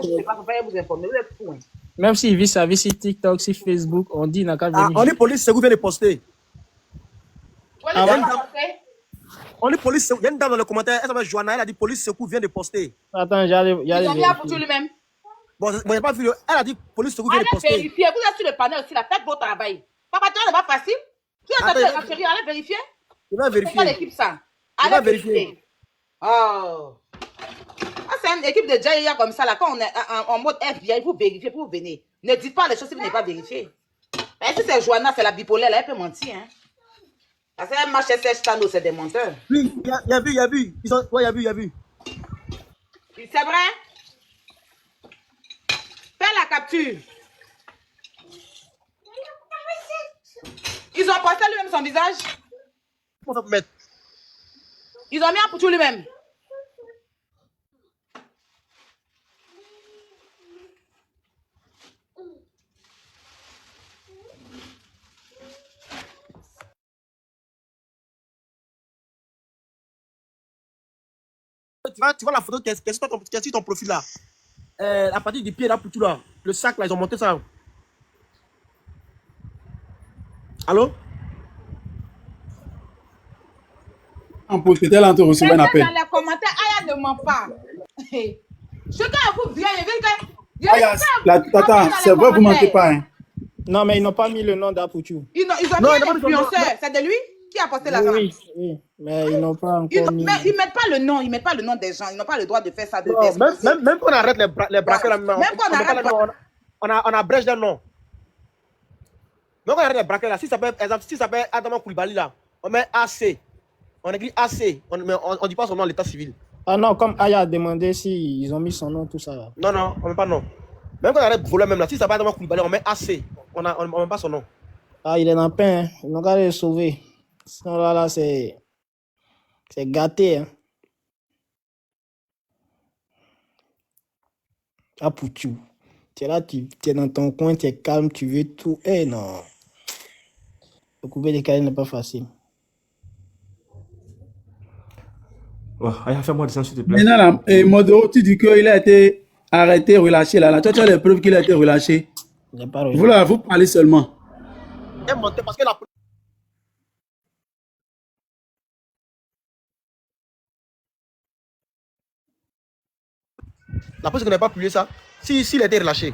même s'il vit sa vie sur TikTok, sur Facebook, on dit n'a qu'à venir. On est police, c'est vous venez poster. On dit police. Il y a une dame dans le commentaire, elle s'appelle Joanna, elle a dit police secours vient de poster. Attends, j'allais Ils ont mis à Poutou lui-même. Bon, j'ai pas vu. Elle a dit police secours vient de Allez poster. vérifier. Vous êtes sur le panel aussi, la faites votre travail. Papa, tu vois, c'est pas facile. Tu es en train de allez vérifier. Je vais vérifier. C'est pas l'équipe ça. Je vais Allez vérifier. vérifier. Oh. Ah, c'est une équipe de Jaya comme ça, là. Quand on est en mode FBI, vous vérifiez, vous venez. Ne dites pas les choses si vous n'avez pas vérifié. Mais si c'est Joanna, c'est la bipolaire, là, elle peut mentir. Hein. Parce qu'elle marche SH Tano, c'est des menteurs. Oui, il y a vu. Ils ont... Ouais, il y a vu. C'est vrai? Fais la capture. Ils ont posté lui-même son visage. Comment ça peut mettre? Ils ont mis un Poutou lui-même. Tu vois la photo qui est sur ton profil là. La partie du pied là pour tout là. Le sac là, ils ont monté ça. Allô? En pause, peut-être là, on te reçoit un appel. Dans les commentaires, Aya ne ment pas. Chacun vous vient, il vient. Aya, tata, c'est vrai, vous ne mentez pas. Hein. Non, mais ils n'ont pas mis le nom d'Apoutou. Ils ont mis un influenceur. C'est de lui qui a posté l'argent. Oui, mais ils n'ont pas encore mis. Mais ils ne mettent pas le nom, ils mettent pas le nom des gens. Ils n'ont pas le droit de faire ça. Même quand on arrête les braqueurs là, même quand on abrège leur nom. Même quand on arrête les braqueurs là, si ça s'appelle Adama Koulibaly là, on met AC. On écrit AC, on ne dit pas son nom à l'état civil. Ah non, comme Aya a demandé s'ils ont mis son nom, tout ça là. Non, on ne met pas nom. Même quand on arrête voler même là, si ça s'appelle Adama Koulibaly, on met AC. On ne met pas son nom. Ah, il est dans le pain, hein. Ils n'ont qu'à le sauver. Sinon là, c'est gâté. Hein. Apoutou. Tu es là, tu es dans ton coin, tu es calme, tu veux tout. Eh non. Le couper des câlins n'est pas facile. Oh, allez, fais-moi descendre, s'il te plaît. Maintenant, là, Modo, tu dis qu'il a été arrêté, relâché. Là. Toi, tu as les preuves qu'il a été relâché. Il n'est pas relâché. Vous, là, vous parlez seulement. Parce que la police n'a pas publié ça. S'il a été relâché.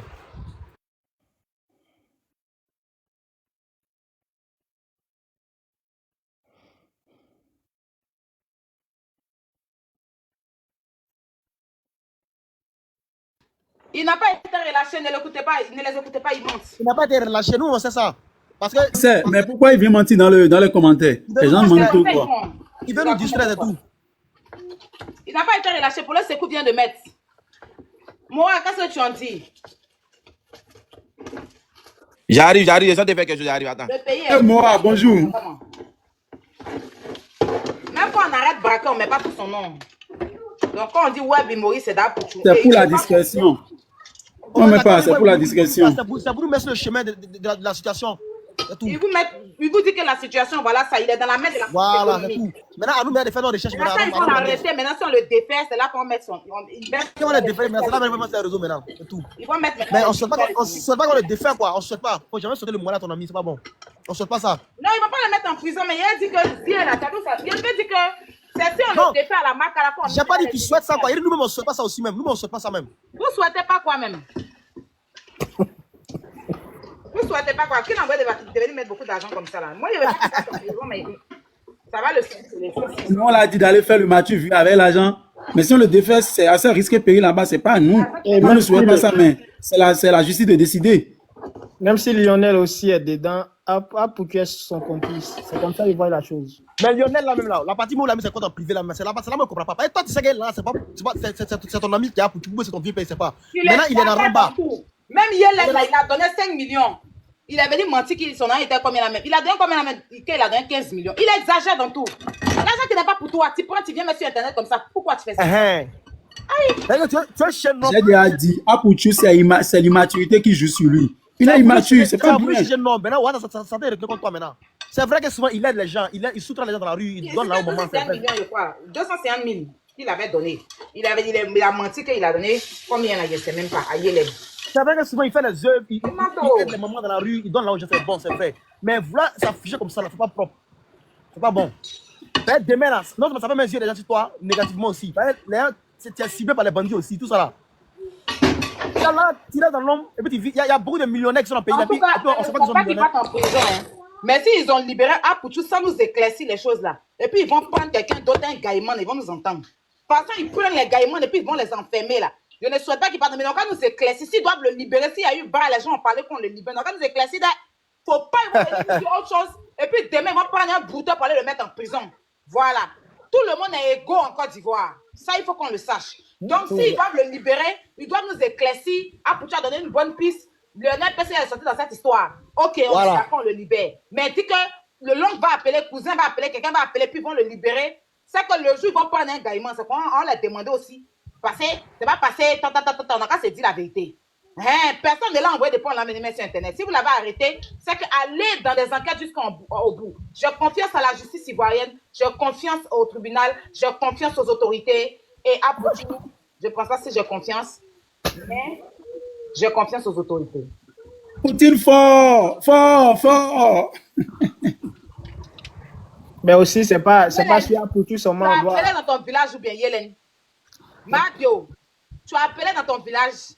Il n'a pas été relâché, ne les écoutez pas, ils mentent. Il n'a pas été relâché, nous on sait ça. Parce que. Mais pourquoi il vient mentir dans les commentaires? Les gens mentent tout quoi. Il veut nous distraire et tout. Il n'a pas été relâché, pour le secours vient de mettre. Moi, qu'est-ce que tu en dis? J'arrive, je vais te faire quelque chose, j'arrive, attends. Le pays est... Moi, bonjour. Même quand on arrête braquer, on ne met pas tout son nom. Donc quand on dit ouais, Bimori, c'est d'Apoutou. C'est pour la discrétion. Non, mais pas, c'est pour la discrétion. C'est pour nous mettre sur le chemin de la situation. Il vous dit que la situation, voilà, ça, il est dans la main de la voilà, c'est tout. Maintenant, à nous de faire nos recherches. Maintenant, il faut l'arrêter. Maintenant, si on le défait, c'est là qu'on met son... Si on le défait, c'est là qu'on met le réseau maintenant. C'est tout. Ils vont mettre... Mais on ne souhaite pas qu'on le défait, quoi. On ne souhaite pas. Il ne faut jamais sauter le moral à ton ami, c'est pas bon. On ne souhaite pas ça. Non, il ne va pas le mettre en prison, mais il a dit que... Il a dit que... C'est si on le défait à la marque à la fois. J'ai pas dit qu'il souhaite ça, quoi. Il dit nous-mêmes, on ne souhaite pas ça aussi même. Nous-mêmes, on ne souhaite pas ça même. Vous ne souhaitez pas quoi même? Vous ne souhaitez pas quoi? Qui n'envoie de venir mettre beaucoup d'argent comme ça là? Moi, je vais pas faire ça, mais ça va le... Nous, on l'a dit d'aller faire le match vu avec l'argent. Mais si on le défait, c'est assez risqué de payer là-bas. C'est pas à nous. Moi, je ne souhaite pas ça, mais c'est la justice de décider. Même si Lionel aussi est dedans, Apoutou est son complice. C'est comme ça qu'il voit la chose. Mais Lionel là même là, la partie où la mise c'est quoi en privé là, mais c'est là, c'est là moi je comprends pas. Et toi tu sais que là c'est ton ami qui a Apoutou, c'est ton vieux père, c'est pas. Maintenant il est dans Ramba. Même hier là, il a donné 5 millions. Il est venu mentir que son nom était combien la même. Il a donné combien la même? Il a donné 15 millions. Il exagère dans tout. L'argent qui n'est pas pour toi, tu prends, tu viens mettre sur internet comme ça. Pourquoi tu fais ça? Tu es chien non. J'ai déjà dit, Apoutou c'est l'immaturité qui joue sur lui. Il est immature, c'est pas bien. Ça t'est contre toi maintenant. C'est vrai que souvent il aide les gens, il soutient les gens dans la rue, il donne là au moment. 250 000 qu'il avait donné. Il a menti qu'il a donné. Combien là, je ne sais même pas. C'est vrai que souvent il fait les œuvres, il aide les mamans dans la rue, il donne là où je fais bon, c'est vrai. Mais voilà, s'afficher comme ça, c'est pas propre. C'est pas bon. peut-être demain, là, non, ça peut mesurer les gens sur toi négativement aussi. Tu es ciblé par les bandits aussi, tout ça là. Là, tu es dans l'homme, et puis il y a beaucoup de millionnaires qui sont dans le pays. En tout cas, on sait pas qu'ils sont pas qu'ils millionnaires. partent en prison. Hein. Mais s'ils ont libéré Apouchou, ça nous éclaircit les choses là. Et puis ils vont prendre quelqu'un d'autre, un gaïman, ils vont nous entendre. Parce qu'ils prennent les gaïmans et puis ils vont les enfermer là. Je ne souhaite pas qu'ils partent. Mais donc, quand nous éclaircir, s'ils doivent le libérer, s'il y a eu bas, les gens ont parlé qu'on le libère. Donc, quand nous éclaircir, il ne faut pas ils vont autre chose. Et puis demain, ils vont prendre un brouteur pour aller le mettre en prison. Voilà. Tout le monde est égaux en Côte d'Ivoire. Ça, il faut qu'on le sache. Donc, s'ils doivent le libérer, ils doivent nous éclaircir. Apouchou a donné une bonne piste. Lionel PC est sorti dans cette histoire. Ok, on est d'accord, on le libère. Mais dit que le long va appeler, cousin va appeler, quelqu'un va appeler, puis ils vont le libérer. C'est que le jour, ils vont prendre un gaïman. C'est qu'on l'a demandé aussi. Passer, c'est pas passer, on a qu'à se dire la vérité. Hein, personne ne l'a envoyé depuis on l'a mené sur Internet. Si vous l'avez arrêté, c'est qu'aller dans des enquêtes jusqu'au bout. J'ai confiance à la justice ivoirienne, j'ai confiance au tribunal, j'ai confiance aux autorités. Et à Apouchou, je ne pense pas si j'ai confiance, mais j'ai confiance aux autorités. Poutine fort, fort, fort. Mais aussi, c'est pas sur Apouchou seulement. Tu as appelé dans ton village ou bien Yélène? Mabio, tu as appelé dans ton village.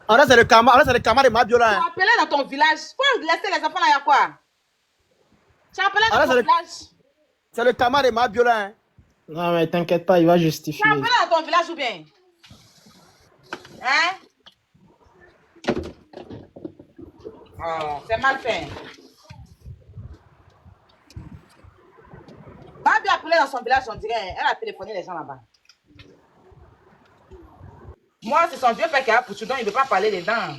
Alors, c'est le karma de Mabio là. Tu as appelé dans ton village. Faut laisser les enfants là, il y a quoi? Tu as appelé dans ton village. C'est le karma de Mabio là. Non, mais t'inquiète pas, il va justifier. Tu as appelé dans ton village ou bien? Hein? Oh, c'est mal fait. Mabio a appelé dans son village, on dirait. Elle a téléphoné les gens là-bas. Moi, c'est son vieux père qui a Apouchou, donc il ne veut pas parler dedans.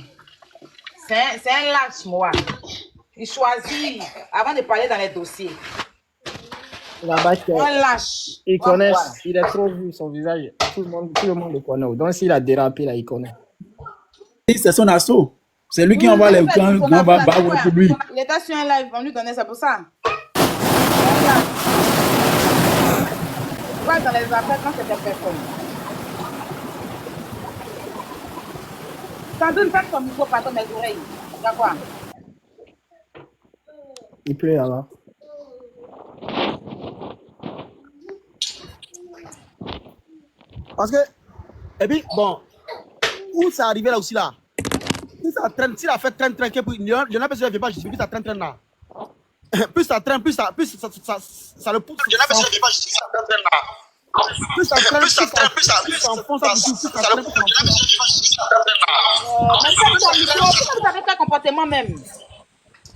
C'est un lâche, moi. Il choisit avant de parler dans les dossiers. Là-bas, un lâche. Il connaît, il est trop vu, son visage. Tout le monde le connaît. Donc, s'il a dérapé, là, il connaît. C'est son assaut. C'est lui qui envoie les grands pour lui. Il était sur un live, on lui donnait, c'est pour ça. Tu vois, dans les affaires, quand c'était personne. Sandrine, fais ton micro par mes oreilles. D'accord. Il pleut alors. Parce que, et puis, bon, où ça arrivé là aussi là? Si ça traîne, s'il a fait traîne, il y en a personne qui ne vient pas justifier, puis ça traîne là. Plus ça traîne, plus ça le pousse. Il y en a personne qui ne vient pas justifier, ça traîne là. Plus ça traîne, plus ça enfonce, plus ça traîne, plus ça mais comme ton micro, pourquoi vous avez quel comportement même?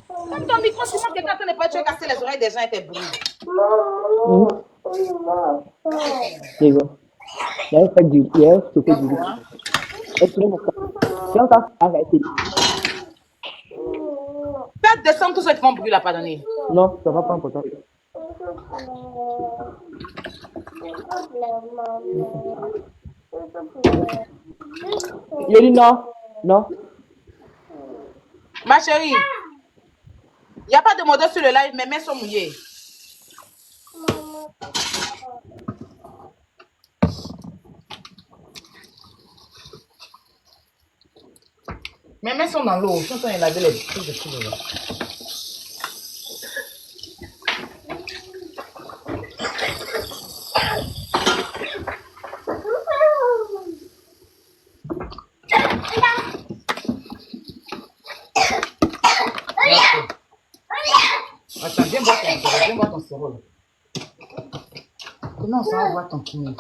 Comme ton micro, sinon quelqu'un ne peut pas te casser les oreilles des gens et tes bruits. Đấy, phải dịu dàng, chụp cái dịu. Em chưa một kéo ta, vậy thì. Faites descendre tous ceux qui font bruit là, pardonnez. Non, ça va pas important. Il a dit non, non. Ma chérie, il n'y a pas de modèle sur le live, mes mains sont mouillées. Mes mains sont dans l'eau. Je suis en train de laver les trucs de tout là. Attends, viens boire ton sirop. Comment ça va boire ton kiné?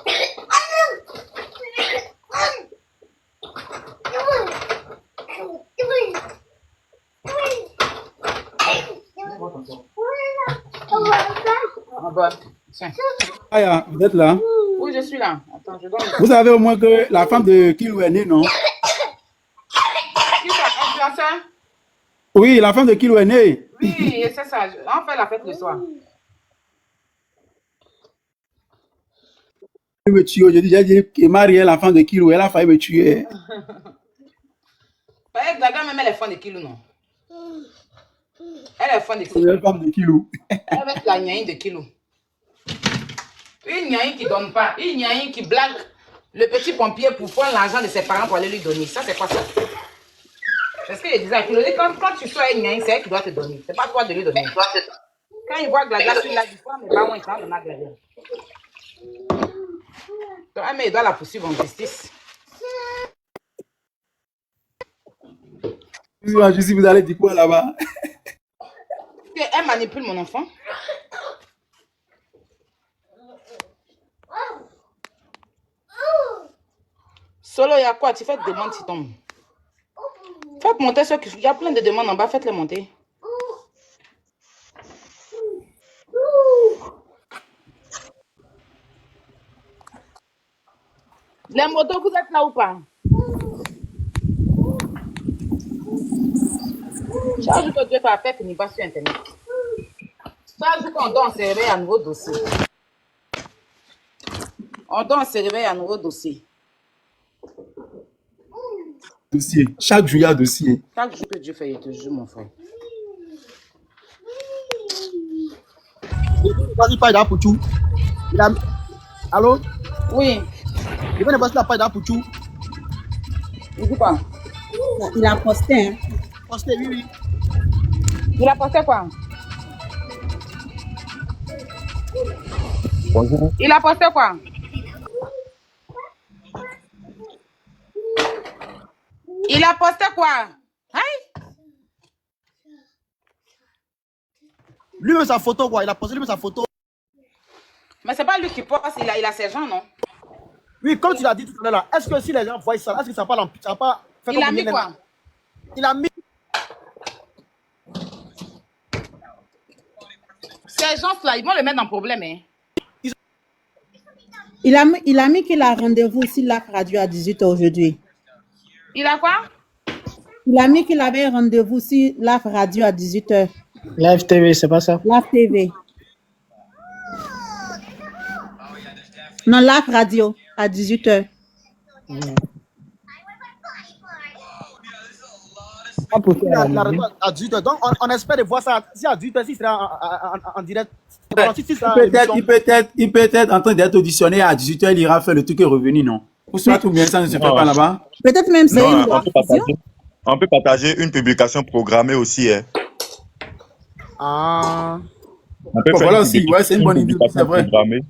Aya, vous êtes là? Oui, je suis là. Attends, je donne. Vous savez au moins que la femme de Kilou est née, non? Qui t'a influenceur? Oui, la femme de Kilou est née. Oui, c'est ça. On fait la fête le soir. Elle me tue. J'ai dit que Marie est la femme de Kilou. Elle a failli me tuer. Gaga même elle est fan de Kilou, non? Elle est fan de C'est Kilou. la femme de Kilou. Elle va être la gnaïe de Kilou. Une gnaïe qui ne donne pas. Une gnaïe qui blague le petit pompier pour prendre l'argent de ses parents pour aller lui donner. Ça, c'est quoi ça? C'est ce que je disais à Kilou. Quand tu sois une gnaïe, c'est elle qui doit te donner. C'est pas toi de lui donner. Quand il voit Gladia sur la du poids, mais pas moins quand on a Gladia. Donc, mais il doit la poursuivre en justice. Je sais, vous allez dire quoi là-bas? Elle manipule mon enfant. Solo, il y a quoi? Tu fais des demandes, tu tombes. Faites monter ceux qui... Il y a plein de demandes en bas, faites-les monter. Les motos, vous êtes là ou pas? Chaque jour que Dieu fait affaire, finit pas sur Internet. Chaque jour qu'on dort, on se réveille à un nouveau dossier. On dort, on se réveille à un nouveau dossier. Dossier. Chaque jour, il y a dossier. Chaque jour que Dieu fait, il te jure, mon frère. Vas-y, pas d'à pour tout. Allô? Oui. Il va passer la paille d'à pour tout. Il dit quoi? Il a posté, hein? Posté, oui, oui. Il a posté quoi? Bonjour. Il a posté quoi? Il a posté quoi? Hein? Lui-même sa photo, quoi. Il a posté lui-même sa photo. Mais c'est pas lui qui poste, il a ses gens, non? Oui, comme tu l'as dit tout à l'heure, est-ce que si les gens voient ça, est-ce que ça va pas faire Il a mis quoi? Il a mis. Ces gens-là, ils vont le mettre en problème, hein? Il a mis qu'il a rendez-vous sur la radio à 18h aujourd'hui. Il a quoi? Il a mis qu'il avait rendez-vous sur la radio à 18h. Live TV, c'est pas ça? Live TV. Non, live radio à 18h. À 18h. Donc, on espère de voir ça. Si à 18h, si sera en direct. Il peut être en train d'être auditionné à 18h, il ira faire le truc et revenir, non? Ou soit tout bien, ça ne se fait pas là-bas? Peut-être même c'est une on peut partager une publication programmée aussi. Hein. Ah. On peut faire voilà aussi, ouais, c'est une bonne idée, c'est vrai. Programmée.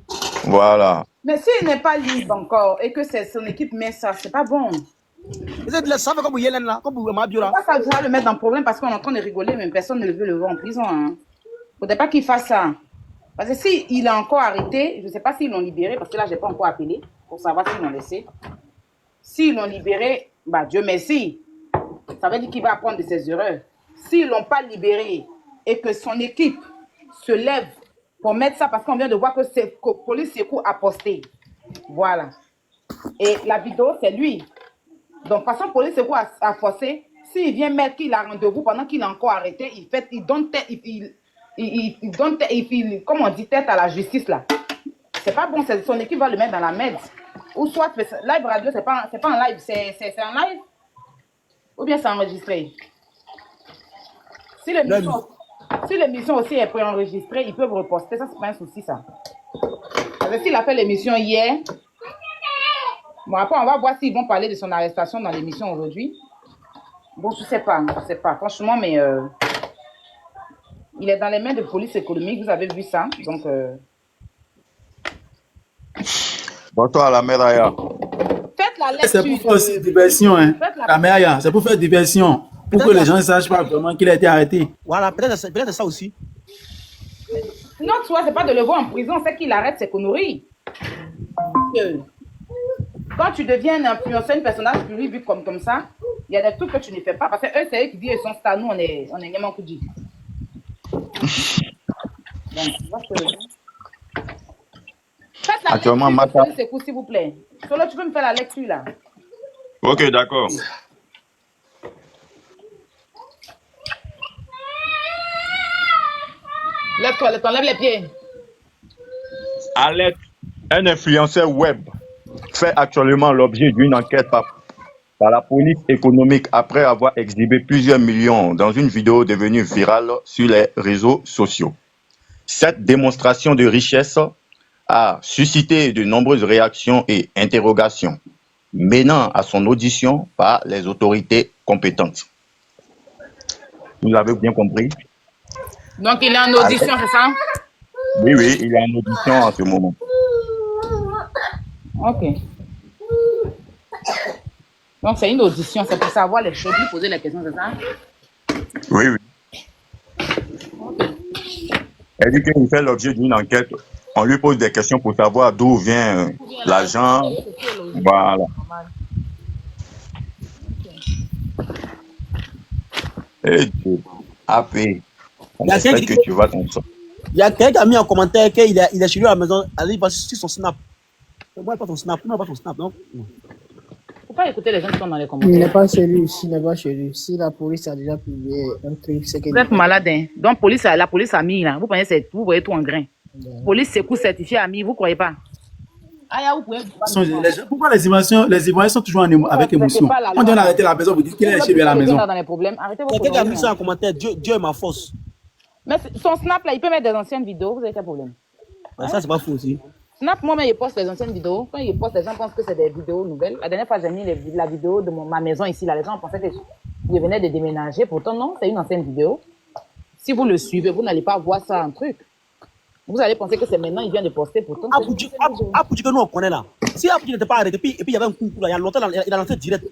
Voilà. Mais s'il n'est pas libre encore et que son équipe met ça, c'est pas bon. Vous êtes ça fait comme Yélène là, comme Mabiola. Ça va le mettre dans le problème parce qu'on est en train de rigoler, mais personne ne veut le voir en prison. Hein. Faudrait pas qu'il fasse ça. Parce que s'il est encore arrêté, je ne sais pas s'ils l'ont libéré, parce que là, je n'ai pas encore appelé pour savoir s'ils l'ont laissé. S'ils l'ont libéré, bah Dieu merci. Ça veut dire qu'il va apprendre de ses erreurs. S'ils ne l'ont pas libéré et que son équipe se lève pour mettre ça, parce qu'on vient de voir que Police Sékou a posté. Voilà. Et la vidéo, c'est lui. Donc, de toute façon, Police Sékou a forcé. S'il vient mettre qu'il a rendez-vous pendant qu'il est encore arrêté, il donne comme on dit, tête à la justice là. C'est pas bon, son équipe va le mettre dans la merde. Ou soit, live radio, c'est pas en live, c'est en live. Ou bien c'est enregistré. Si l'émission aussi est préenregistrée, ils peuvent reposter, ça c'est pas un souci ça. Parce que s'il a fait l'émission hier, bon après on va voir s'ils vont parler de son arrestation dans l'émission aujourd'hui. Bon, je sais pas, franchement, mais il est dans les mains de police économique, vous avez vu ça, donc... Bonsoir à la Meraya. Faites la lecture. C'est pour faire aussi diversion, hein. La Meraya, c'est pour faire diversion, pour que les gens ne sachent pas vraiment qu'il a été arrêté. Voilà, peut-être ça aussi. Non, tu vois, c'est pas de le voir en prison, c'est qu'il arrête ses conneries. Quand tu deviens un influenceur, un personnage public vu comme ça, il y a des trucs que tu ne fais pas, parce que eux, c'est eux qui disent ils sont stars, nous, on est vraiment coup de dit. Faites la Actuellement, lecture de Sékou, s'il vous plaît. Solo, tu peux me faire la lecture, là. Ok, d'accord. Lève-toi, t'enlèves les pieds. Alerte, un influenceur web fait actuellement l'objet d'une enquête par la police économique après avoir exhibé plusieurs millions dans une vidéo devenue virale sur les réseaux sociaux. Cette démonstration de richesse a suscité de nombreuses réactions et interrogations, menant à son audition par les autorités compétentes. Vous l'avez bien compris? Donc, il est en audition, c'est ça? Oui, oui, il est en audition en ce moment. Ok. Donc, c'est une audition, c'est pour savoir les choses, lui poser les questions, c'est ça? Oui, oui. Elle dit qu'il fait l'objet d'une enquête. On lui pose des questions pour savoir d'où vient l'argent. Voilà. Et Dieu, AP, on Il y a espère quelqu'un que tu vas t'en sortir. il y a quelqu'un qui a mis en commentaire qu'il est chez lui à la maison. Allez, il va sur son snap. Moi, pas ton snap. Moi, pas ton snap, non? Faut pas écouter les gens qui sont dans les Il commentaires. n'est pas chez lui, il n'est pas chez lui. Si la police a déjà publié un truc, c'est que... Vous êtes malade, hein? Donc, la police a mis là. Vous voyez tout en grain. Police, c'est coup certifié a mis, vous croyez pas? Ah, vous pouvez. Pourquoi les Ivoiriens sont toujours avec émotion? On dit on a arrêté la personne, vous dites qu'il est chez lui à la maison. Dans les problèmes. Arrêtez vos Quelqu'un qui a mis problèmes. ça en commentaire. Dieu est ma force. Mais son snap là, il peut mettre des anciennes vidéos. Vous avez quel problème? Ça, c'est pas faux aussi. Snap, moi, il poste les anciennes vidéos. Quand il poste, les gens pensent que c'est des vidéos nouvelles. La dernière fois, j'ai mis la vidéo de ma maison ici. Là, les gens pensaient que je venais de déménager. Pourtant, non, c'est une ancienne vidéo. Si vous le suivez, vous n'allez pas voir ça en truc. Vous allez penser que c'est maintenant, il vient de poster. Pourtant, pour dire que nous, on connaît là. Si Apouji n'était pas arrêté, et puis il y avait un concours là, il y a longtemps, il a lancé direct.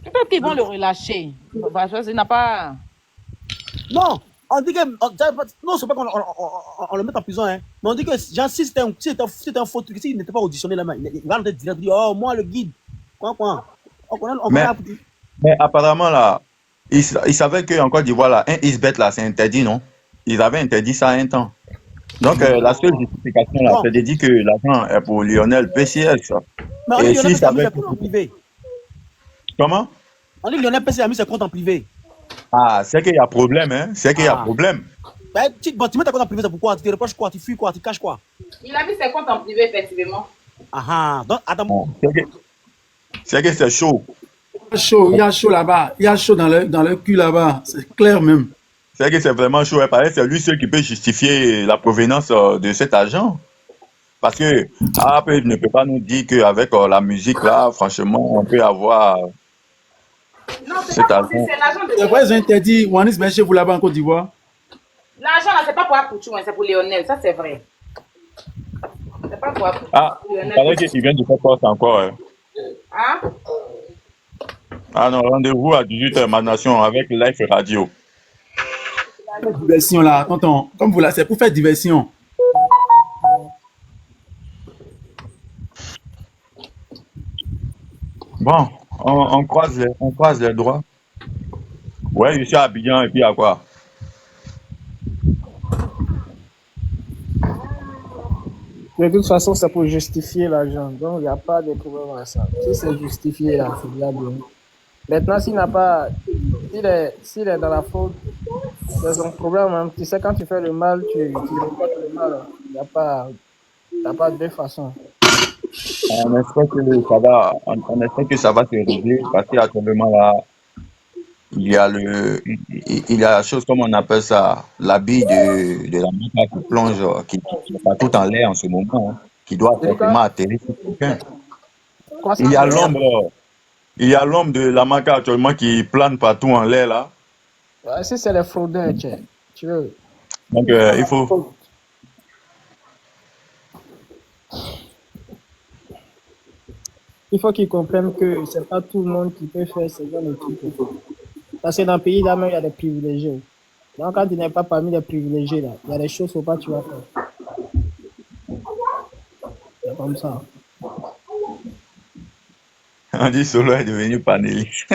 Peut-être qu'ils vont le relâcher. Il n'a pas... Non, on dit que... Non, c'est pas qu'on le mette en prison, hein. Mais on dit que, genre, si c'était un faux truc, s'il n'était pas auditionné là, il va l'entrer direct, il dit, oh, moi, le guide. Quoi. On connaît Apouji. Mais apparemment, là, il savait qu'en Côte d'Ivoire, là, un isbet, là, c'est interdit, non? Ils avaient interdit ça un temps. Donc, la seule justification, là, c'est de dire que l'argent est pour Lionel PCS. Mais on dit Lionel PCS a mis ses comptes en privé. Comment? On dit Lionel PCS a mis ses comptes en privé. Ah, c'est qu'il y a problème, hein? C'est qu'il y a problème. Ben, tu mets ta compte en privé, c'est pourquoi? Tu te reproches quoi? Tu fuis quoi? Tu caches quoi? Il a mis ses comptes en privé, effectivement. Donc, attends. C'est que c'est chaud. Il y a chaud là-bas. Il y a chaud dans le cul là-bas. C'est clair même. C'est que c'est vraiment chaud. Il paraît que c'est lui seul qui peut justifier la provenance de cet argent. Parce que après, il ne peut pas nous dire qu'avec la musique là, franchement, on peut avoir cet argent. C'est quoi, ils ont interdit Wanis Ben chez vous là-bas en Côte d'Ivoire? L'argent là, c'est pas pour Apouchou, c'est pour Lionel. Ça, c'est vrai. C'est pas pour Apouchou. Ah, il paraît qu'il vient de faire force encore. Hein. Hein? Ah non, rendez-vous à 18h, ma nation, avec Life Radio. Diversion là, tonton. Comme vous là, c'est pour faire diversion. Bon, on croise les droits. Ouais, je suis à Abidjan et puis à quoi? De toute façon, c'est pour justifier l'argent. Donc, il n'y a pas de problème à ça. Si c'est justifié, là, c'est déjà bien. Maintenant, s'il est dans la faute, c'est son problème. Hein. Tu sais, quand tu fais le mal, tu reportes le mal. Il n'y a pas de façon. On espère que ça va se régler parce qu'actuellement là, il y a la chose comme on appelle ça, l'habit de la maca qui plonge, qui est partout en l'air en ce moment, hein, qui doit certainement atterrir sur quelqu'un. Il y a l'ombre de la maca actuellement qui plane partout en l'air là. Ouais, si c'est les fraudeurs, tu veux. Donc il faut. Il faut qu'ils comprennent que c'est pas tout le monde qui peut faire ce genre de trucs. Parce que dans le pays là même, il y a des privilégiés. Donc quand tu n'es pas parmi les privilégiés là, il y a des choses qu'il ne faut pas que tu vas faire. C'est comme ça. On dit Solo est devenu panéliste.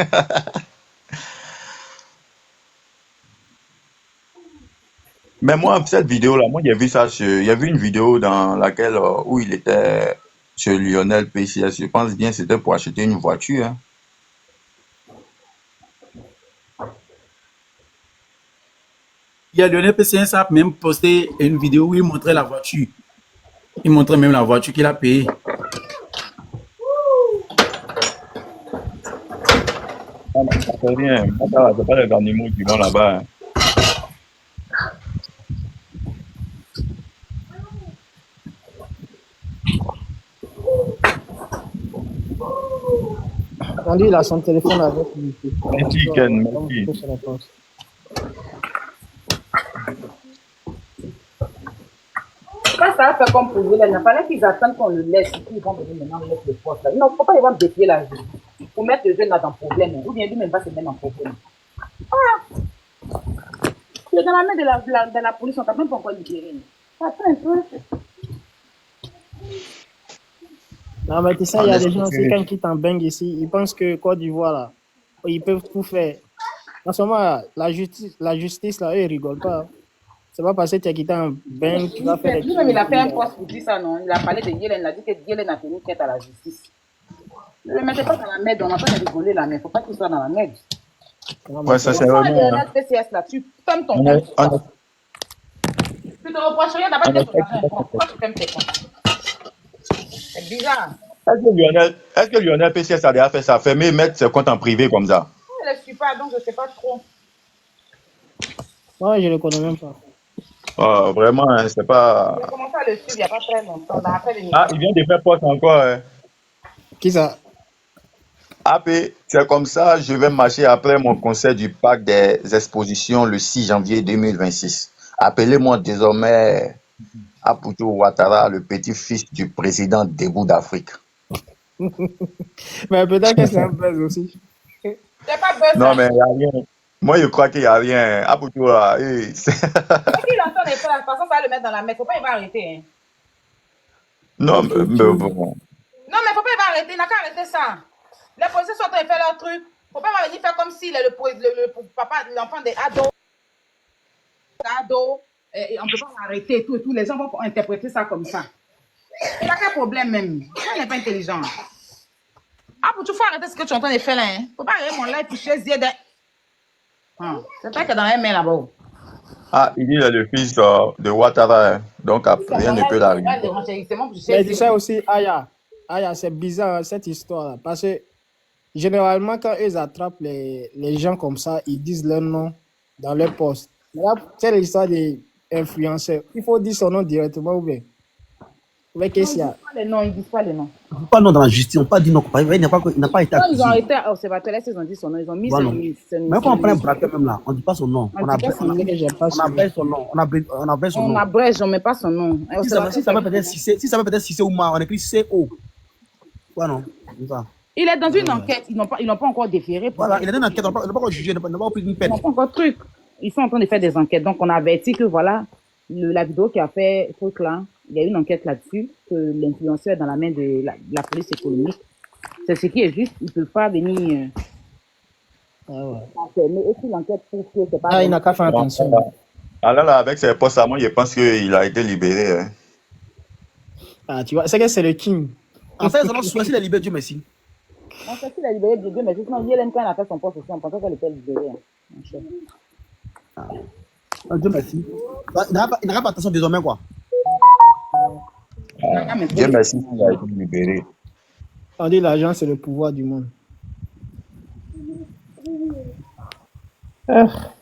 Mais moi, cette vidéo-là, moi, j'ai vu ça il y avait une vidéo dans laquelle, où il était chez Lionel PCS. Je pense bien que c'était pour acheter une voiture. Hein. Il y a Lionel PCS a même posté une vidéo où il montrait la voiture. Il montrait même la voiture qu'il a payée. Ah, non, ça fait rien. C'est pas les animaux qui vont là-bas. Hein. On dit il a son téléphone avec lui. Merci, Ken, merci. ça va faire comme pour Yélène. Il fallait qu'ils attendent qu'on le laisse. Et puis ils vont venir maintenant mettre le poste là. Non, il ne faut pas les voir défier la justice. Pour mettre le jeune là dans le problème. Ou bien lui-même va se mettre dans le problème. Voilà. Il est dans la main de la police, on t'a même pas encore libéré. Attends un peu. Non, mais tu sais, il y a des gens aussi, quand ils quittent en bang ici, ils pensent que Côte d'Ivoire, là, ils peuvent tout faire. En ce moment, la justice là, eux, ils rigolent pas. C'est pas parce que tu as quitté un bang qui va faire des Lui-même, il a fait un poste pour dire ça, non? Il a parlé de Yélène, il a dit que Yélène a tenu tête à la justice. Ne le mettez pas dans la merde, on entend rigoler là, mais il ne faut pas qu'il soit dans la merde. Ouais, ça c'est Pourquoi vraiment. le PCS là, tu fermes ton compte. Tu te reproches rien, t'as pas de pourquoi tu fermes tes comptes? C'est bizarre. Est-ce que Lionel PCS a déjà fait ça? Fermer, mettre ses comptes en privé comme ça? Je ne le suis pas, donc je ne sais pas trop. Ouais, je ne le connais même pas. Oh, vraiment, hein, c'est pas. J'ai commencé à le suivre il n'y a pas très longtemps. Ah, il vient de faire poste encore. Hein. Qui ça? AP, c'est comme ça, je vais marcher après mon concert du Parc des Expositions le 6 janvier 2026. Appelez-moi désormais Aputu Ouattara, le petit-fils du président Debout d'Afrique. Mais peut-être que c'est un buzz aussi. C'est pas buzz. Non, mais il n'y a rien. Moi, je crois qu'il n'y a rien. Aputu, là, Quand il entend les choses, de toute façon, ça va le mettre dans la mer. Faut pas, il va arrêter. Hein. Non, mais bon. Non, mais faut pas, il va arrêter. Il n'a qu'à arrêter ça. Les policiers sont en train de faire leur truc. Faut pas venir faire comme s'il est le papa, l'enfant des ados. Et on ne peut pas l'arrêter et tout. Les gens vont interpréter ça comme ça. Il n'a qu'un problème même. Il n'est pas intelligent. Ah, pour tout faut arrêter ce que tu es en train de faire là. Hein. Faut pas arrêter mon live pour choisir des. C'est pas que dans un mail là-bas. Ah, il est le fils de Ouattara, hein. Donc rien ne peut l'arriver. Mais tu sais aussi, Aya, c'est bizarre cette histoire-là. Parce que généralement, quand ils attrapent les gens comme ça, ils disent leur nom dans leur poste. Là, c'est l'histoire des influenceurs. Il faut dire son nom directement ou bien. Mais qu'est-ce qu'il y a? Ils disent pas les noms. Pas non dans la justice, on pas dit non. Il n'a pas été Non, accusé. ils ont été observateurs, ils ont dit son nom. Ils ont mis Voilà. Même quand on prend un braquet même là, on ne dit pas son nom. On abrège son nom. On abrège, on ne met pas son nom. Si ça veut peut-être Cissé ou Ma, on écrit CO. Ouais, non. Il est dans une enquête. Ils n'ont pas encore déféré. Voilà, il est dans une enquête. On n'a pas encore jugé, on n'a pas pris une peine. Ils n'ont pas encore truc. Ils sont en train de faire des enquêtes. Donc, on a averti que voilà, la vidéo qui a fait truc là, il y a une enquête là-dessus, que l'influenceur est dans la main de la police économique. C'est ce qui est juste. Ils ne peuvent pas venir. Mais aussi, l'enquête prouve que c'est pas. Il n'a qu'à faire attention. Alors là, avec ses postes à moi, je pense qu'il a été libéré. Hein. Ah, tu vois, c'est que c'est le king. En fait, il a libéré, Dieu merci. En fait, il a libéré Dieu merci. Sinon, Yélène, quand elle a fait son poste aussi, on pensait qu'elle était libérée. Dieu merci. Il n'aura pas attention désormais, quoi. Dieu merci, il a été libéré. On dit l'argent, c'est le pouvoir du monde.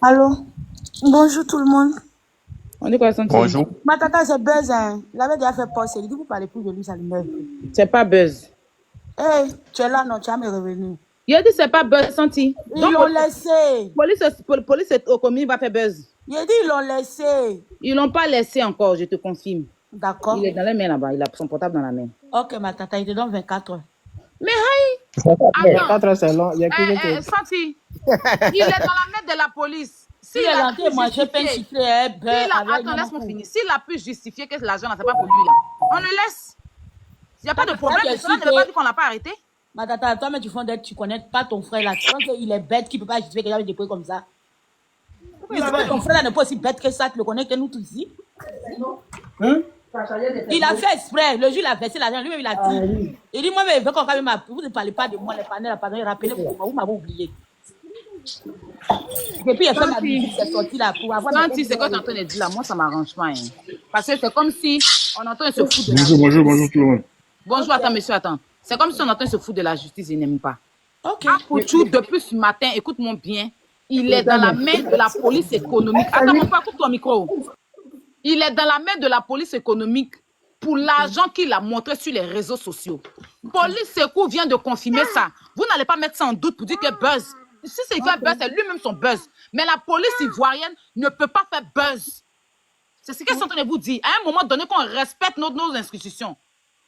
Allô? Bonjour tout le monde. On dit quoi, bonjour. Ma tata, c'est Buzz. Hein. Il avait déjà fait poste. Il dit vous parlez plus de lui, ça lui. C'est pas Buzz. Hey, tu es là, non, tu as mes revenus. Il a dit c'est pas Buzz, Santi. Ils l'ont laissé. Police au commis va faire Buzz. Il a dit ils l'ont laissé. Ils l'ont pas laissé encore, je te confirme. D'accord. Il est dans la main là-bas, il a son portable dans la main. Ok, ma tata, il te donne 24 heures. Mais hey! 24 heures, c'est long. Il y a Santi, il est dans la main de la police. S'il est rentré, moi, je peux chiffrer. Attends, laisse-moi finir. S'il a pu justifier que l'argent, c'est pas pour lui, là, on le laisse. Il n'y a pas de problème. Cela ne veut pas dire qu'on l'a pas arrêté. Ma tata, toi, mais tu connais pas ton frère là. Tu penses qu'il est bête, qu'il ne peut pas justifier quelqu'un de dépôt comme ça. Ton frère là n'est pas aussi bête que ça, tu le connais que nous tous ici. Il a fait exprès. Le jour, il a versé l'argent. Lui-même, il a dit. Il dit, moi, mais vous ne parlez pas de moi, les panels, rappelez-vous, vous m'avez oublié. Et puis, il a fait ma musique, c'est sorti là pour avoir. Santi, c'est quoi tu es en train de dire là? Moi, ça ne m'arrange pas. Hein. Parce que c'est comme si on entend se foutre de la justice. Bonjour tout le monde. Bonjour, attends, monsieur, attends. C'est comme si on entend se foutre de la justice, il n'aime pas. Ok. Aputu, depuis ce matin, écoute-moi bien, il est dans la main de la police économique. Attends, mon frère, coupe ton micro. Il est dans la main de la police économique pour l'argent qu'il a montré sur les réseaux sociaux. Police Secours vient de confirmer ça. Vous n'allez pas mettre ça en doute pour dire que Buzz. Si c'est fait Buzz, c'est lui-même son Buzz. Mais la police ivoirienne ne peut pas faire Buzz. C'est ce qu'ils sont en train de vous dire. À un moment donné, qu'on respecte nos institutions,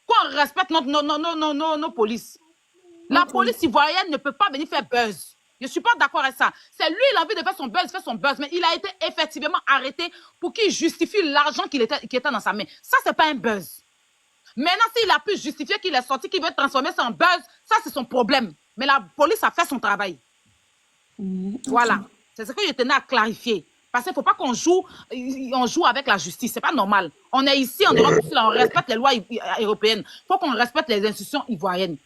qu'on respecte nos polices. La police ivoirienne ne peut pas venir faire buzz. Je ne suis pas d'accord avec ça. C'est lui, il a envie de faire son buzz, mais il a été effectivement arrêté pour qu'il justifie l'argent qui était dans sa main. Ça, ce n'est pas un buzz. Maintenant, s'il a pu justifier qu'il est sorti, qu'il veut transformer ça en buzz, ça, c'est son problème. Mais la police a fait son travail. Voilà. C'est ce que je tenais à clarifier. Parce qu'il ne faut pas qu'on joue avec la justice. Ce n'est pas normal. On est ici en Europe, on respecte les lois européennes. Il faut qu'on respecte les institutions ivoiriennes.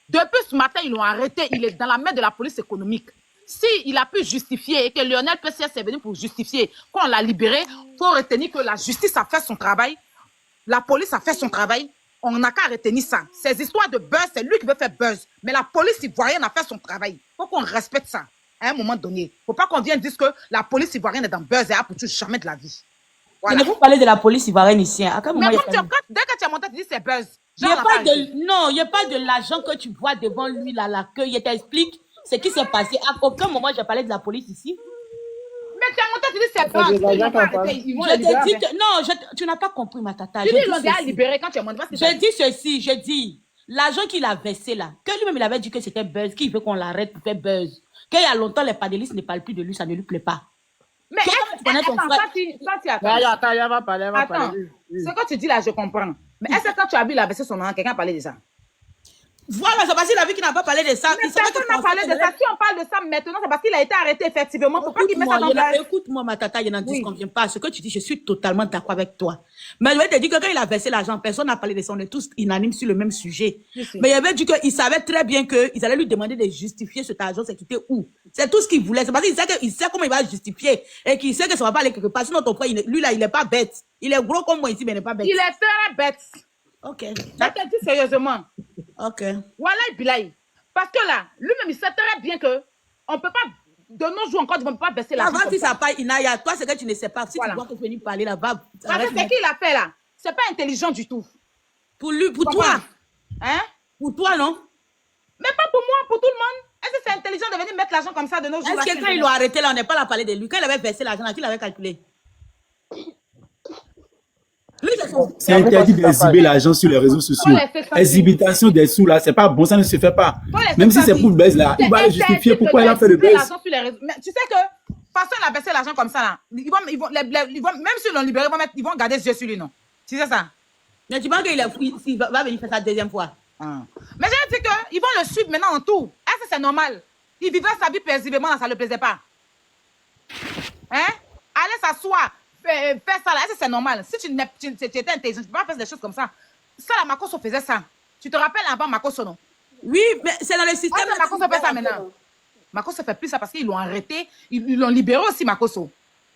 Depuis ce matin, ils l'ont arrêté. Il est dans la main de la police économique. S'il a pu justifier et que Lionel PCS est venu pour justifier qu'on l'a libéré, il faut retenir que la justice a fait son travail. La police a fait son travail. On n'a qu'à retenir ça. Ces histoires de buzz, c'est lui qui veut faire buzz. Mais la police ivoirienne a fait son travail. Il faut qu'on respecte ça à un moment donné. Il ne faut pas qu'on vienne dire que la police ivoirienne est dans buzz et a pour tout jamais de la vie. Voilà. Mais vous parlez de la police ivoirienne ici. À quel moment mais dès que tu as monté, tu dis c'est buzz. Il n'y a pas de l'argent que tu vois devant lui, là, que il t'explique ce qui s'est passé. À aucun moment, j'ai parlé de la police ici. Mais tu as monté, tu dis c'est buzz. Je te dis que... Non, tu n'as pas compris, ma tata. Tu dis qu'ils l'ont déjà libéré quand tu as monté. Je dis ceci, je dis, l'argent qu'il a versé là, que lui-même il avait dit que c'était buzz, qu'il veut qu'on l'arrête pour faire buzz. Qu'il y a longtemps, les panélistes ne parlent plus de lui, ça ne lui plaît pas. Mais attends, ce que tu dis là, je comprends. Mais est-ce que quand tu as vu la verser son nom, quelqu'un a parlé de ça? Voilà, c'est parce qu'il a vu qu'il n'a pas parlé de ça. Mais personne n'a parlé de ça. Si on parle de ça maintenant, c'est parce qu'il a été arrêté effectivement. Faut pas qu'il mette ça dans la... Écoute-moi, ma tata, il n'en disconvient pas. Ce que tu dis, je suis totalement d'accord avec toi. Mais je vais te dire que quand il a versé l'argent, personne n'a parlé de ça. On est tous unanimes sur le même sujet. Mais il avait dit qu'il savait très bien qu'ils allaient lui demander de justifier cet argent, c'est quitté où. C'est tout ce qu'il voulait. C'est parce qu'il sait comment il va justifier et qu'il sait que ça va pas aller quelque part. Sinon, ton frère, lui là, il n'est pas bête. Il est gros comme moi ici, mais il n'est pas bête. Il est très bête. Ok. Je te dis sérieusement. Ok. Voilà, Bilaï. Parce que là, lui-même, il sait très bien que on ne peut pas, de nos jours encore, on ne peut pas baisser l'argent. Avant, si ça pas Inaya, toi, c'est que tu ne sais pas. Si tu dois venir parler là-bas. Parce que c'est qu'il a fait là. C'est pas intelligent du tout. Pour lui, pour toi. Hein? Pour toi, non? Mais pas pour moi, pour tout le monde. Est-ce que c'est intelligent de venir mettre l'argent comme ça de nos jours? Est-ce que quand ils l'ont arrêté là, on n'est pas là à parler de lui? Quand il avait versé l'argent, qui l'avait calculé? C'est interdit d'exhiber l'argent sur les réseaux sociaux. Exhibition des sous là, c'est pas bon, ça ne se fait pas. Même si c'est pour le buzz là, il va le justifier pourquoi il a fait le buzz. Mais tu sais que, façon il a baissé l'argent comme ça là, ils vont, même s'ils l'ont libéré, ils vont garder les yeux sur lui, non? Tu sais ça? Mais tu penses qu'il va venir faire ça la deuxième fois? Mais j'ai dit qu'ils vont le suivre maintenant en tout. Est-ce que c'est normal? Il vivait sa vie paisiblement, ça ne le plaisait pas. Hein? Allez s'asseoir. Faire ça là, est-ce que c'est normal? Si tu étais intelligent, tu ne peux pas faire des choses comme ça. Ça là, Makosso faisait ça. Tu te rappelles avant Makosso, non? Oui, mais c'est dans le système. Makosso fait ça maintenant. Makosso fait plus ça parce qu'ils l'ont arrêté. Ils l'ont libéré aussi, Makosso.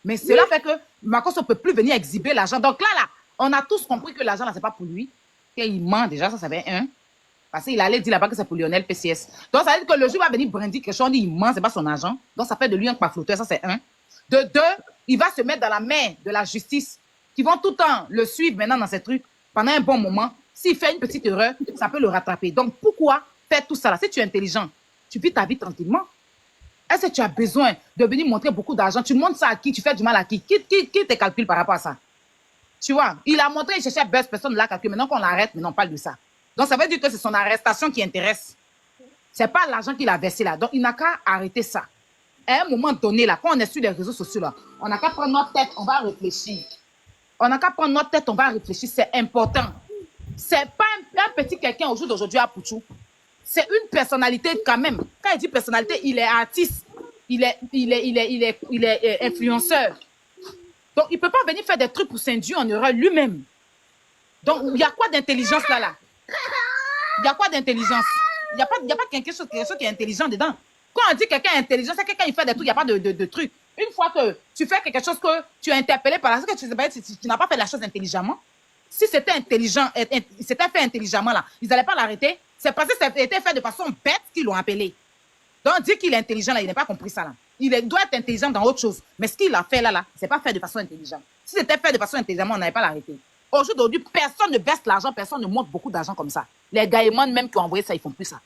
Mais cela fait que Makosso ne peut plus venir exhiber l'argent. Donc là, on a tous compris que l'argent là, c'est pas pour lui. Qu'il ment déjà, ça fait un. Parce qu'il allait dire là-bas que c'est pour Lionel PCS. Donc ça veut dire que le jour va venir brandir quelque chose, on dit il ment, c'est pas son argent. Donc ça fait de lui un pafloteur, ça c'est un. De deux, il va se mettre dans la main de la justice, qui vont tout le temps le suivre maintenant dans ces trucs, pendant un bon moment. S'il fait une petite erreur, ça peut le rattraper. Donc, pourquoi faire tout ça là? Si tu es intelligent, tu vis ta vie tranquillement. Est-ce que tu as besoin de venir montrer beaucoup d'argent? Tu montres ça à qui? Tu fais du mal à qui? Qui te calcule par rapport à ça? Tu vois, il a montré, il cherchait buzz, personne ne l'a calculé. Maintenant qu'on l'arrête, mais on parle de ça. Donc, ça veut dire que c'est son arrestation qui intéresse. Ce n'est pas l'argent qu'il a versé là. Donc, il n'a qu'à arrêter ça. À un moment donné, là, quand on est sur les réseaux sociaux, là, on n'a qu'à prendre notre tête, on va réfléchir. On n'a qu'à prendre notre tête, on va réfléchir. C'est important. C'est pas un petit quelqu'un au jour d'aujourd'hui à Pouchou. C'est une personnalité quand même. Quand il dit personnalité, il est artiste. Il est influenceur. Donc, il ne peut pas venir faire des trucs pour s'induire en erreur lui-même. Donc, il y a quoi d'intelligence là? Il y a quoi d'intelligence? Il n'y a pas quelque chose qui est intelligent dedans. Quand on dit quelqu'un est intelligent, c'est quelqu'un qui fait des trucs, il n'y a pas de trucs. Une fois que tu fais quelque chose que tu es interpellé par la chose, que tu n'as pas fait la chose intelligemment. Si c'était intelligent, c'était fait intelligemment là, ils n'allaient pas l'arrêter. C'est parce que c'était fait de façon bête qu'ils l'ont appelé. Donc, dire qu'il est intelligent là, il n'a pas compris ça là. Il doit être intelligent dans autre chose. Mais ce qu'il a fait là, c'est pas fait de façon intelligente. Si c'était fait de façon intelligente, on n'allait pas l'arrêter. Aujourd'hui, personne ne verse l'argent, personne ne montre beaucoup d'argent comme ça. Les Gaïmans même qui ont envoyé ça, ils font plus ça.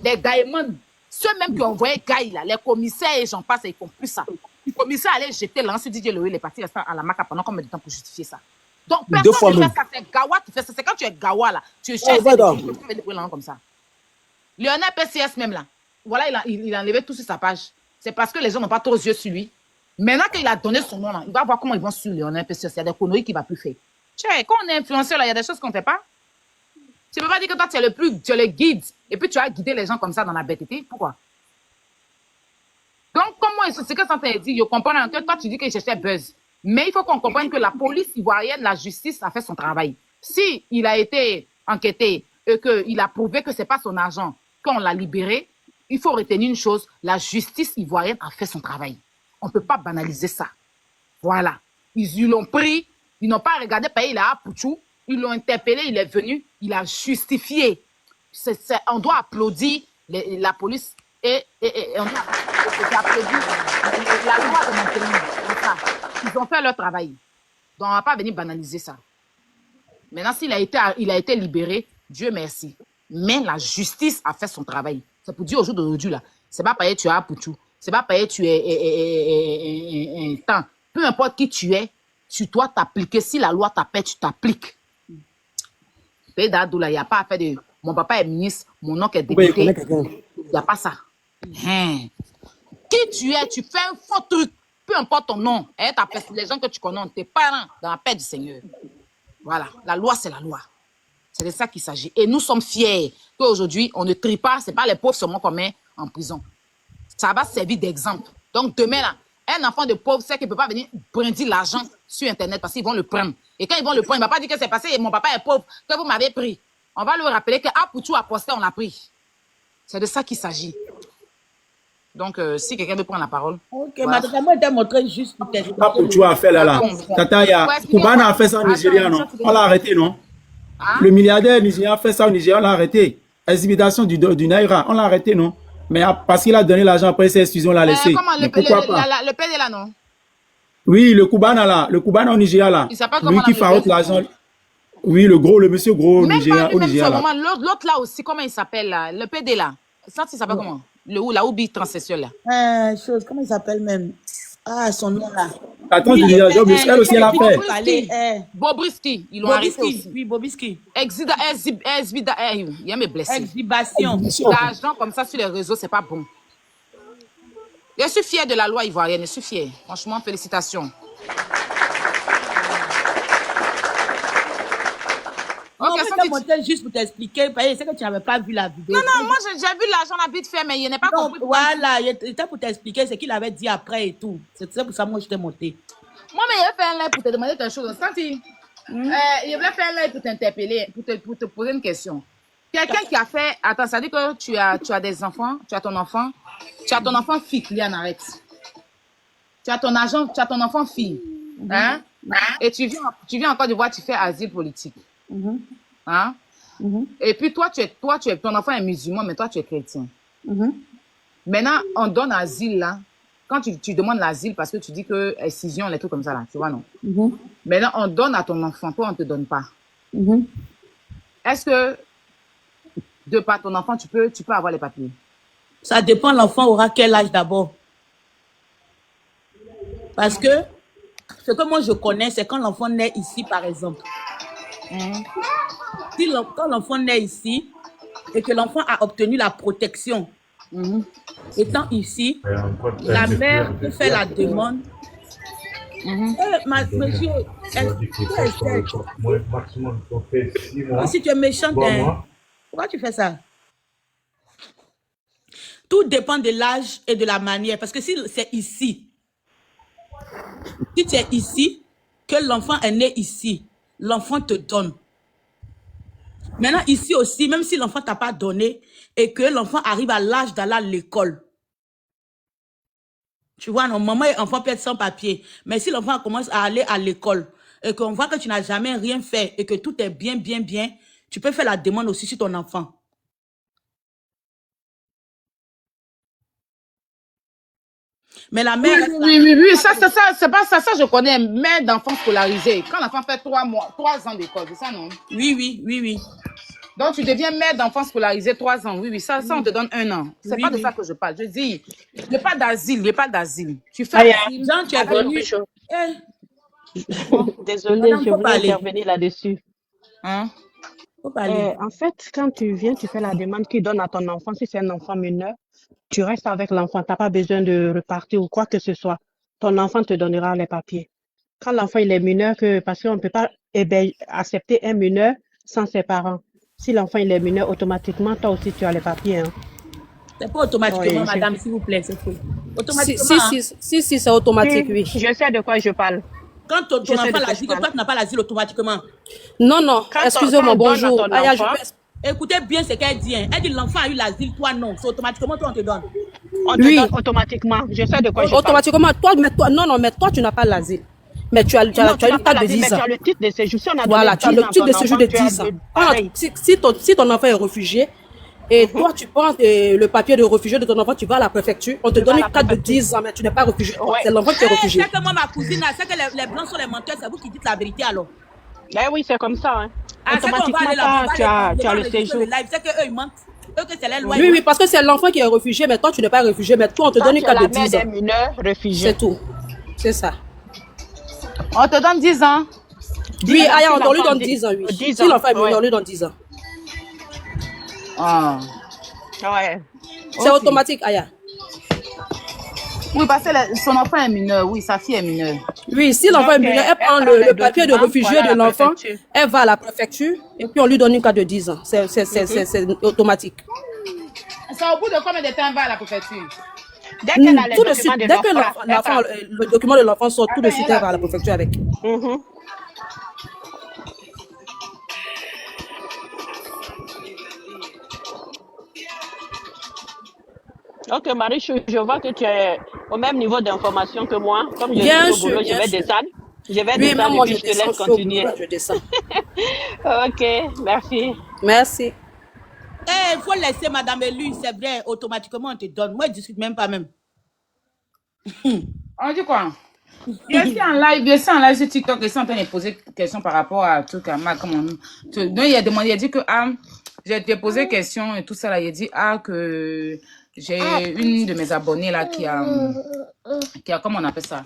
Les Gaïmans, ceux même qui ont envoyé Gaï là, les commissaires et j'en passe, ils font plus ça. Le commissaire allait jeter l'ensuite Didier Loé, il est parti à la maca pendant combien de temps pour justifier ça? Donc, Deux fois personne ne même. fait ça, c'est Gawa qui fait ça. C'est quand tu es Gawa là, tu Oh, cherches voilà. comme ça. Lionel PCS même là, voilà, il a enlevé tout sur sa page. C'est parce que les gens n'ont pas trop aux yeux sur lui. Maintenant qu'il a donné son nom là, il va voir comment ils vont sur Lionel PCS. Il y a des conneries qu'il ne va plus faire. Tiens, quand on est influenceur là, il y a des choses qu'on ne fait pas. Tu ne peux pas dire que toi tu es le guide et puis tu as guidé les gens comme ça dans la bêtité. Pourquoi? Donc, comment c'est que ça t'a dit? Je comprends que toi tu dis qu'il cherchait buzz. Mais il faut qu'on comprenne que la police ivoirienne, la justice a fait son travail. Si il a été enquêté et qu'il a prouvé que ce n'est pas son argent, qu'on l'a libéré, il faut retenir une chose, la justice ivoirienne a fait son travail. On ne peut pas banaliser ça. Voilà. Ils l'ont pris, ils n'ont pas regardé payer il est à Pouchou, ils l'ont interpellé, il est venu, il a justifié. On doit applaudir la police et on doit applaudir la loi de Montpellier. Ils ont fait leur travail. Donc, on ne va pas venir banaliser ça. Maintenant, s'il a été libéré, Dieu merci. Mais la justice a fait son travail. C'est pour dire au jour d'aujourd'hui, là, c'est pas payer tu es à Pouchou. C'est pas payer tu es un temps. Peu importe qui tu es, tu dois t'appliquer. Si la loi t'appelle, tu t'appliques. Il n'y a pas à faire de mon papa est ministre, mon oncle est député. Il n'y a pas ça. Qui tu es, tu fais un faux truc. Peu importe ton nom, les gens que tu connais, tes parents, dans la paix du Seigneur. Voilà, la loi, c'est la loi. C'est de ça qu'il s'agit. Et nous sommes fiers qu'aujourd'hui, on ne trie pas, ce n'est pas les pauvres seulement qu'on met en prison. Ça va servir d'exemple. Donc demain, là, un enfant de pauvre sait qu'il ne peut pas venir brandir l'argent sur Internet parce qu'ils vont le prendre. Et quand ils vont le prendre, il ne va pas dire que c'est passé et mon papa est pauvre, que vous m'avez pris. On va lui rappeler que Pouchou a posté, on l'a pris. C'est de ça qu'il s'agit. Donc, si quelqu'un veut prendre la parole. Ok, voilà. Madame, moi, je t'ai montré juste pour t'expliquer. Pas pour toi à faire là. Tata, Koubana a fait ça au Nigeria, non? On l'a arrêté, non? Hein? Le milliardaire nigérien a fait ça au Nigeria, on l'a arrêté. Exhibition du Naira, on l'a arrêté, non? Mais parce qu'il a donné l'argent après cette exclusion, on l'a laissé. Pourquoi pas? Le PD là, non? Oui, le Koubana là, le Koubana au Nigeria là. Lui qui faroute l'argent. Oui, le monsieur gros au Nigeria. L'autre là aussi, comment il s'appelle là? Le PD là. Ça, il s'appelle comment? La Oubi transsexuel là. Comment il s'appelle même? Ah, son nom là. Attends, elle aussi, elle a fait. Bobriski, ils l'ont arrêté aussi. Oui, Bobriski. Il y a mes blessés. Exhibition. L'argent comme ça sur les réseaux, c'est pas bon. Je suis fière de la loi ivoirienne, je suis fière. Franchement, félicitations. Ok, ça montait juste pour t'expliquer. C'est que tu n'avais pas vu la vidéo. Non, moi j'ai vu l'argent la vite fait, mais il n'est pas compris. Voilà, c'était pour t'expliquer ce qu'il avait dit après et tout. C'est pour ça que moi je t'ai monté. Moi, mais il a fait un live pour te demander quelque chose. Santi, il voulait faire un live pour t'interpeller, pour te poser une question. Quelqu'un qui a fait. Attends, ça dit que tu as des enfants, tu as ton enfant fille, Kylian, arrête. Tu as ton enfant fille. Hein? Et tu viens encore de voir, tu fais asile politique. Hein? Et puis toi, ton enfant est musulman, mais toi, tu es chrétien. Maintenant, on donne asile là. Quand tu demandes l'asile parce que tu dis que excision, les trucs comme ça là, tu vois, non? Maintenant, on donne à ton enfant, toi, on ne te donne pas. Est-ce que, de par ton enfant, tu peux avoir les papiers? Ça dépend, l'enfant aura quel âge d'abord. Parce que ce que moi je connais, c'est quand l'enfant naît ici, par exemple. Quand l'enfant naît ici et que l'enfant a obtenu la protection, étant ici, la mère peut faire la demande. Monsieur, si tu es méchant, pourquoi tu fais ça? Tout dépend de l'âge et de la manière. Parce que si c'est ici, si tu es ici, que l'enfant est né ici, l'enfant te donne. Maintenant, ici aussi, même si l'enfant ne t'a pas donné et que l'enfant arrive à l'âge d'aller à l'école, tu vois, non, maman et enfant peut être sans papier. Mais si l'enfant commence à aller à l'école et qu'on voit que tu n'as jamais rien fait et que tout est bien, tu peux faire la demande aussi sur ton enfant. Mais la mère... Oui, ça, c'est pas ça, je connais. Mère d'enfants scolarisés. Quand l'enfant fait 3 ans d'école, c'est ça, non? Oui. Donc, tu deviens mère d'enfants scolarisés 3 ans. Oui, ça, on te donne 1 an. C'est pas de ça que je parle. Je dis, il n'y a pas d'asile. Tu fais asile. Jean, tu es venu. Désolée, Madame, je faut voulais parler. intervenir là-dessus. Hein? Faut parler. En fait, quand tu viens, tu fais la demande qui donne à ton enfant, si c'est un enfant mineur, tu restes avec l'enfant, tu n'as pas besoin de repartir ou quoi que ce soit. Ton enfant te donnera les papiers. Quand l'enfant il est mineur, parce qu'on ne peut pas accepter un mineur sans ses parents. Si l'enfant il est mineur, automatiquement, toi aussi tu as les papiers. Hein. C'est pas automatiquement, Oui, madame, s'il vous plaît, c'est faux. Si, Automatiquement. si, c'est automatique, oui. Je sais de quoi je parle. Quand ton Je sais enfant de quoi l'a je dit que parle. toi, tu n'as pas l'asile automatiquement. Non, Quand excusez-moi, on donne à bonjour. ton Aya, enfant, Écoutez bien ce qu'elle dit. Hein. Elle dit l'enfant a eu l'asile, toi non. C'est automatiquement, toi, on te donne. on te donne automatiquement. Je sais de quoi je parle. Automatiquement, mais toi, tu n'as pas l'asile. Mais tu as une Non, tu n'as carte pas de l'asile, 10 mais ans. tu as le titre de séjour. Si on a donné Voilà, tu as 10 le ans à titre ton de séjour enfant, de tu as 10 ans. pareil. Si ton enfant est réfugié, et toi, tu prends le papier de réfugié de ton enfant, tu vas à la préfecture, on te donne une carte de 10 ans, mais tu n'es pas réfugié. C'est l'enfant qui est réfugié. C'est que moi, ma cousine, c'est que les blancs sont les menteurs, c'est vous qui dites la vérité alors. Ben oui, c'est comme ça. Hein. C'est qu'on va Automatiquement, aller là-bas, tu as le séjour. C'est qu'eux, ils mentent. Eux, que c'est les lois. Oui, parce que c'est l'enfant qui est réfugié, mais toi, tu n'es pas réfugié, mais toi, on te Toi, donne une tu es carte de la mère 10 ans. des mineurs réfugiés. C'est tout. C'est ça. On te donne 10 ans. Oui, ans, Aya, si on lui l'enfant donne dit- 10 ans, oui. 10 Si ans, l'enfant est mineur, ouais. on lui donne 10 ans. Ah. Ouais. C'est automatique, Aya. Oui, parce que son enfant est mineur. Oui, sa fille est mineure. Oui, si l'enfant est mineur, elle prend le papier de réfugié de l'enfant, elle va à la préfecture et puis on lui donne une carte de 10 ans. C'est automatique. C'est au bout de combien de temps elle va à la préfecture? Dès qu'elle a les Tout de documents suite, de dès que l'enfant, le document de l'enfant sort, tout de suite, elle va à la préfecture avec. Ok, Marichou, je vois que tu es au même niveau d'information que moi. Comme je Bien suis au sûr, boulot, je bien vais sûr. descendre. Je vais Oui, descendre même moi, et puis je je te descends, laisse je suis au continuer. boulot, je descends. Ok, merci. Merci. Il faut laisser madame élue, c'est vrai, automatiquement, on te donne. Moi, je ne discute même pas même. On dit quoi? Je suis en live sur TikTok, je suis en train de poser des questions par rapport à tout Kama. Donc, il a demandé, il a dit que j'ai posé des questions et tout ça là. Il a dit que j'ai une de mes abonnés là qui a, comment on appelle ça?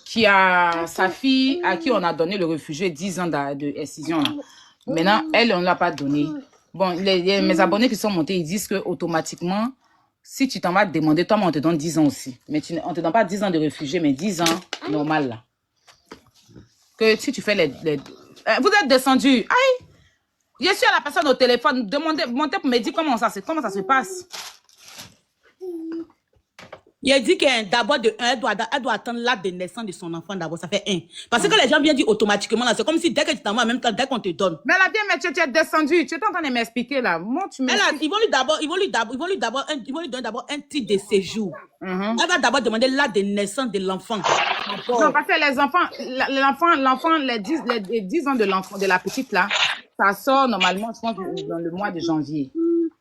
Qui a sa fille à qui on a donné le réfugié 10 ans de excision là. Maintenant, elle, on ne l'a pas donné. Bon, mes abonnés qui sont montés, ils disent que automatiquement, si tu t'en vas demander, toi, on te donne 10 ans aussi. Mais on ne te donne pas 10 ans de réfugié, mais 10 ans normal là. Que si tu fais vous êtes descendu. Aïe! Je suis à la personne au téléphone. Montez pour me dire comment ça se passe. Il a dit que d'abord, elle doit attendre l'âge de naissance de son enfant d'abord. Ça fait 1. Parce que les gens viennent dire automatiquement là. C'est comme si dès que tu t'en vas en même temps, dès qu'on te donne. Mais là, bien, mais tu es descendu. Tu es en train de m'expliquer là. Moi, tu me. Ils vont lui donner d'abord un titre de séjour. Elle va d'abord demander l'âge de naissance de l'enfant. Non, parce que l'enfant, les 10 ans de la petite là, ça sort normalement, je pense, dans le mois de janvier.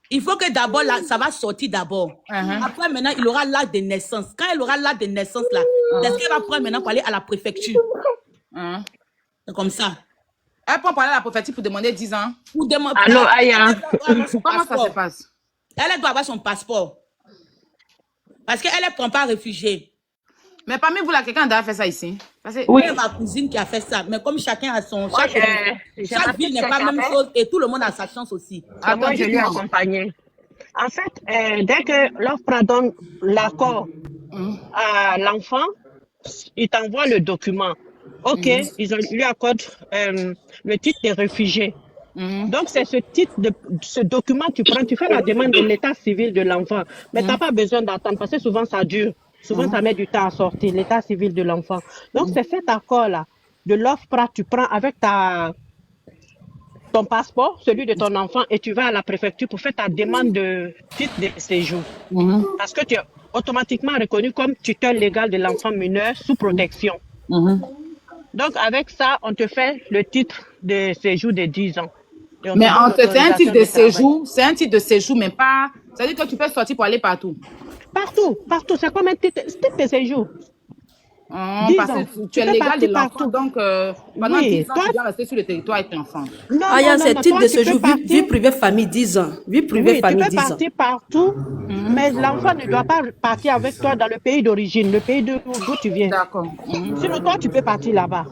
Il faut que d'abord, ça va sortir d'abord. Après, maintenant, il aura l'âge de naissance. Quand elle aura l'âge de naissance, là, c'est ce qu'elle va prendre maintenant pour aller à la préfecture. C'est comme ça. Elle prend pour aller à la préfecture pour demander 10 ans. Allô, Aya. Comment ça se passe? Elle doit avoir son passeport. Parce qu'elle ne prend pas réfugié. Mais parmi vous, là, quelqu'un a fait ça ici? Oui, c'est ma cousine qui a fait ça. Mais comme chacun a son... Chaque ville n'est pas la même chose et tout le monde a sa chance aussi. Moi, je lui ai accompagné. En fait, dès que l'OFPRA donne l'accord à l'enfant, il t'envoie le document. OK, ils lui accordent le titre de réfugié. Donc, c'est ce document que tu prends, tu fais la demande de l'état civil de l'enfant. Mais tu n'as pas besoin d'attendre parce que souvent, ça dure. Souvent, ça met du temps à sortir, l'état civil de l'enfant. Donc, c'est cet accord-là de l'OFPRA, tu prends avec ton passeport, celui de ton enfant, et tu vas à la préfecture pour faire ta demande de titre de séjour. Parce que tu es automatiquement reconnu comme tuteur légal de l'enfant mineur sous protection. Donc, avec ça, on te fait le titre de séjour de 10 ans. Mais c'est un titre de séjour, mais pas... C'est-à-dire que tu peux sortir pour aller partout. Partout. C'est comme un titre de séjour. Oh, 10 parce ans. que tu Tu es peux légal de partir l'enfant, partout. donc pendant Oui, 10 ans, toi, tu dois rester sur le territoire avec l'enfant. non, Ah, il y a non, ces non, titres toi, de tu peux séjour, vie partir. privée famille 10 ans. Vie privée Oui, tu famille peux 10 ans. partir partout, mais l'enfant ne doit pas partir avec toi dans le pays d'origine, le pays d'où tu viens. D'accord. Sinon, toi, tu peux partir là-bas.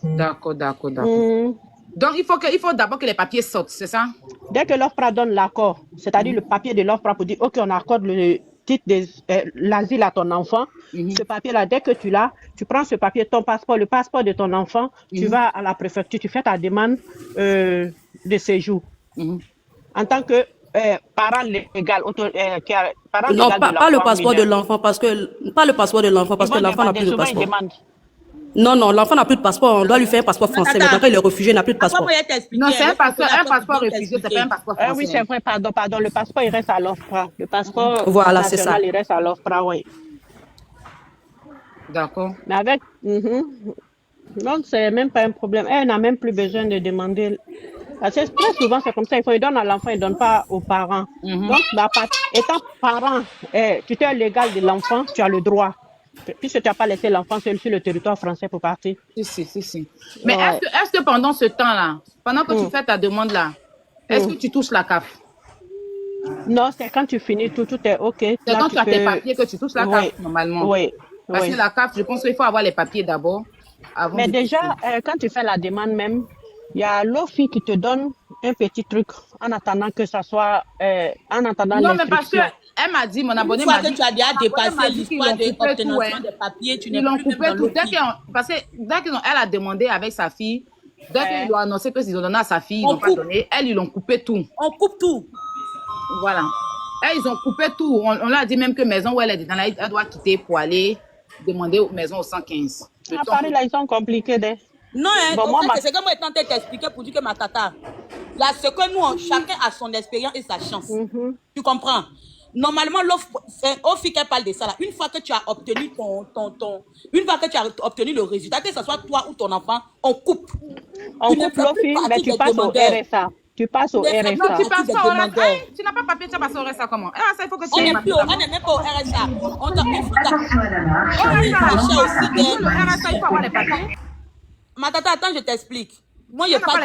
D'accord. Donc, il faut d'abord que les papiers sortent, c'est ça? Dès que l'OFPRA donne l'accord, c'est-à-dire le papier de l'OFPRA pour dire, OK, on accorde le titre de l'asile à ton enfant, ce papier-là, dès que tu l'as, tu prends ce papier, ton passeport, le passeport de ton enfant, tu vas à la préfecture, tu fais ta demande de séjour. En tant que parent légal, parent Non, légal de pas le l'enfant passeport de mineur. l'enfant, parce que pas le passeport de l'enfant, parce Ils que vont l'enfant n'a plus demander, de souvent ils passeport. demandent. Non, l'enfant n'a plus de passeport. On doit lui faire un passeport français. Mais quand il est réfugié, il n'a plus de passeport. Non, c'est un passeport réfugié, c'est pas un passeport français. Oui, c'est vrai, pardon. Le passeport, il reste à l'OFPRA. Le passeport Voilà, c'est national, ça. il reste à l'OFPRA, oui. D'accord. Mais avec... Donc, c'est même pas un problème. Elle n'a même plus besoin de demander. Parce que très souvent, c'est comme ça. Il donne à l'enfant, il ne donne pas aux parents. Donc, étant parent, tuteur légal de l'enfant, tu as le droit. Puisque tu n'as pas laissé l'enfant seul sur le territoire français pour partir. Si. Mais est-ce que pendant ce temps-là, pendant que tu fais ta demande-là, est-ce que tu touches la CAF? Non, c'est quand tu finis tout est OK. C'est quand tu as tes papiers que tu touches la CAF, normalement. Oui. Parce que la CAF, je pense qu'il faut avoir les papiers d'abord. Mais déjà, quand tu fais la demande même, il y a l'OFI qui te donne un petit truc en attendant que ça soit... en attendant non, mais parce l'instruction. qu'elle m'a dit, mon abonné Une fois m'a dit... que tu as déjà dépassé l'histoire de coupé l'obtention des papiers, tu n'es Ils l'ont plus même coupé dans tout. l'OFI. Parce que dès qu'elle a demandé avec sa fille, dès qu'ils ont annoncé qu'ils ont donné à sa fille, ils n'ont pas donné, ils l'ont coupé tout. On coupe tout. Voilà. Ils ont coupé tout. On leur a dit même que maison où elle est, elle doit quitter pour aller demander aux maisons au 115. À Paris, là, ils sont compliqués. Non, Bon, moi, c'est que moi, étant train de t'expliquer pour dire que ma tata, là, c'est que nous, chacun a son expérience et sa chance. Tu comprends? Normalement, au FI qu'elle parle de ça, là, une fois que tu as obtenu une fois que tu as obtenu le résultat, que ce soit toi ou ton enfant, on coupe. On coupe l'OFI, mais tu passes au RSA. Tu passes au RSA. Non, tu passes au RSA. Tu n'as pas papier, tu vas passer au RSA comment? RSA, il faut que tu... On n'est même pas au RSA. On t'a RSA, il faut avoir les papiers. Ma tata, attends, je t'explique. Moi, je parle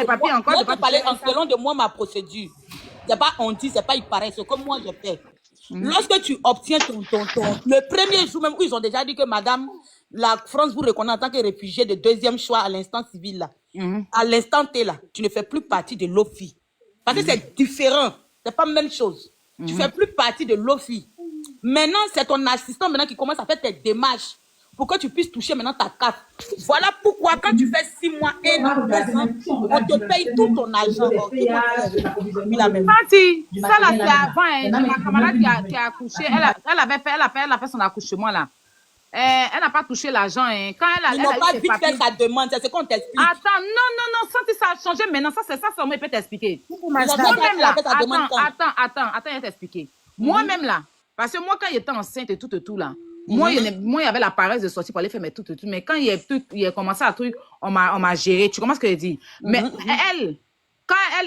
selon de moi ma procédure. C'est pas on dit, c'est pas il paraît, c'est comme moi je fais. Lorsque tu obtiens le premier jour même où ils ont déjà dit que madame, la France vous reconnaît en tant que réfugié de deuxième choix à l'instant civil là. À l'instant T là, tu ne fais plus partie de l'OFI. Parce que c'est différent. C'est pas la même chose. Tu fais plus partie de l'OFI. Maintenant, c'est ton assistant maintenant qui commence à faire tes démarches pour que tu puisses toucher maintenant ta carte. Voilà pourquoi quand tu fais 6 mois, 1 an, 2 ans, on te paye tout ton argent. Parti, ça là c'est avant. Ma camarade qui a accouché, elle a fait son accouchement là. Elle n'a pas touché l'argent. Quand Ils n'ont pas vite fait sa demande, c'est ce qu'on t'explique. Attends, non, sans ça a changé maintenant. Ça, c'est ça, moi, il peut t'expliquer. Moi-même là, attends, il va t'expliquer. Moi-même là, parce que moi, quand j'étais enceinte et tout là, moi, il y avait la paresse de sortir pour aller faire mes tout. Mais quand il a commencé à truc, on m'a géré. Tu comprends ce que je dis? Mais elle,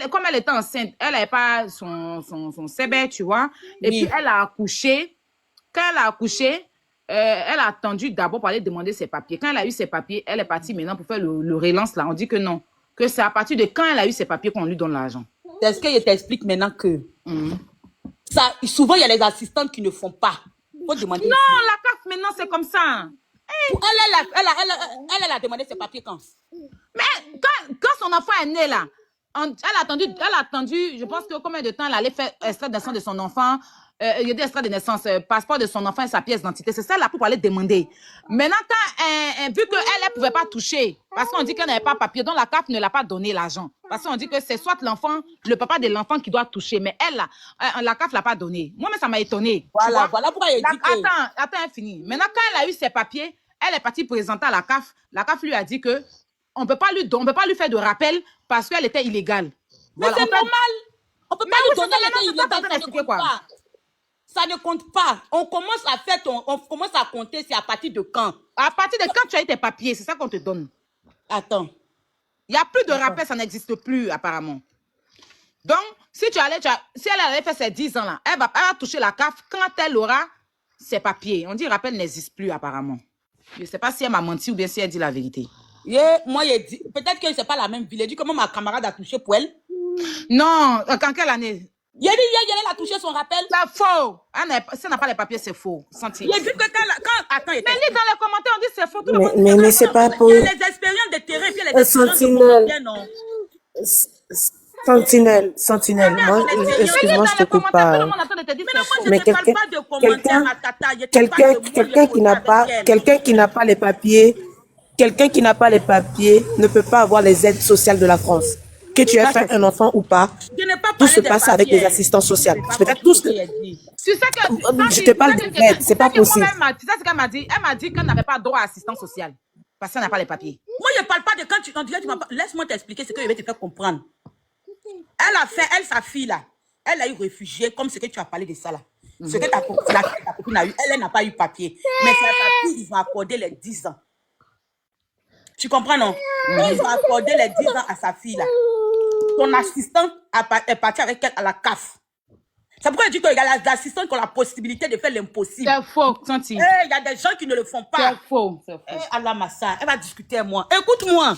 comme elle était enceinte, elle n'avait pas son CB, tu vois. Et puis, elle a accouché. Quand elle a accouché, elle a attendu d'abord pour aller demander ses papiers. Quand elle a eu ses papiers, elle est partie maintenant pour faire le relance là. On dit que non. Que c'est à partir de quand elle a eu ses papiers qu'on lui donne l'argent. C'est ce que je t'explique maintenant que ça, souvent il y a les assistantes qui ne font pas. Faut demander. Non, la CAF maintenant c'est comme ça. Elle a demandé ses papiers quand? Mais quand son enfant est né là, elle a attendu, je pense que combien de temps elle allait faire extrait de naissance de son enfant. Il y a des extraits de naissance, passeport de son enfant et sa pièce d'identité. C'est ça là pour aller demander. Maintenant, vu qu'elle ne pouvait pas toucher, parce qu'on dit qu'elle n'avait pas papier, donc la CAF ne l'a pas donné l'argent. Parce qu'on dit que c'est soit l'enfant, le papa de l'enfant qui doit toucher. Mais elle, là, la CAF ne l'a pas donné. Moi, mais ça m'a étonné. Voilà pourquoi elle dit que... Attends, fini. Maintenant, quand elle a eu ses papiers, elle est partie présenter à la CAF. La CAF lui a dit que on ne peut pas lui faire de rappel parce qu'elle était illégale. Mais voilà, c'est normal. On ne peut pas lui donner, elle était illégale. Ça ne compte pas. On commence à compter, c'est à partir de quand? À partir de quand tu as eu tes papiers, c'est ça qu'on te donne. Attends. Il n'y a plus de rappel, ça n'existe plus apparemment. Donc, si elle allait faire ses 10 ans là, elle va toucher la CAF quand elle aura ses papiers. On dit rappel n'existe plus apparemment. Je ne sais pas si elle m'a menti ou bien si elle dit la vérité. Moi, dit, peut-être que ce n'est pas la même ville. Elle dit comment ma camarade a touché pour elle. Non, quand quelle année? Il a dit hier, elle a touché son rappel. C'est faux. Si elle n'a pas les papiers, c'est faux. Senti. Il a dit que attends, mais lis dans les commentaires, on dit c'est faux. Tout le monde mais c'est pas pour... Il y a les expériences de terrain, puis il y a les expériences de commentaires, non? Sentinelle, moi, excuse-moi, je te coupe pas. Mais quelqu'un qui n'a pas les papiers, ne peut pas avoir les aides sociales de la France. Que tu aies fait un enfant ou pas, tout se passe avec les assistants sociaux. Peut-être tout ce que... Je te parle d'aide, c'est pas possible. Tu sais ce qu'elle m'a dit? Elle m'a dit qu'elle n'avait pas droit à assistance sociale parce qu'elle n'a pas les papiers. Moi, je ne parle pas de quand tu m'as pas... Laisse-moi t'expliquer ce que je vais te faire comprendre. Elle a fait, sa fille là, elle a eu réfugié comme ce que tu as parlé de ça là. Ce que ta copine a eu, elle n'a pas eu papier. Mais c'est à sa fille, ils ont accordé les 10 ans. Tu comprends, non? Ils ont accordé les 10 ans à sa fille là. Ton assistante est partie avec elle à la CAF. C'est pourquoi je dis qu'il y a des assistants qui ont la possibilité de faire l'impossible. C'est faux, Santi. Il y a des gens qui ne le font pas. C'est faux. Allah Massa, elle va discuter avec moi. Écoute-moi.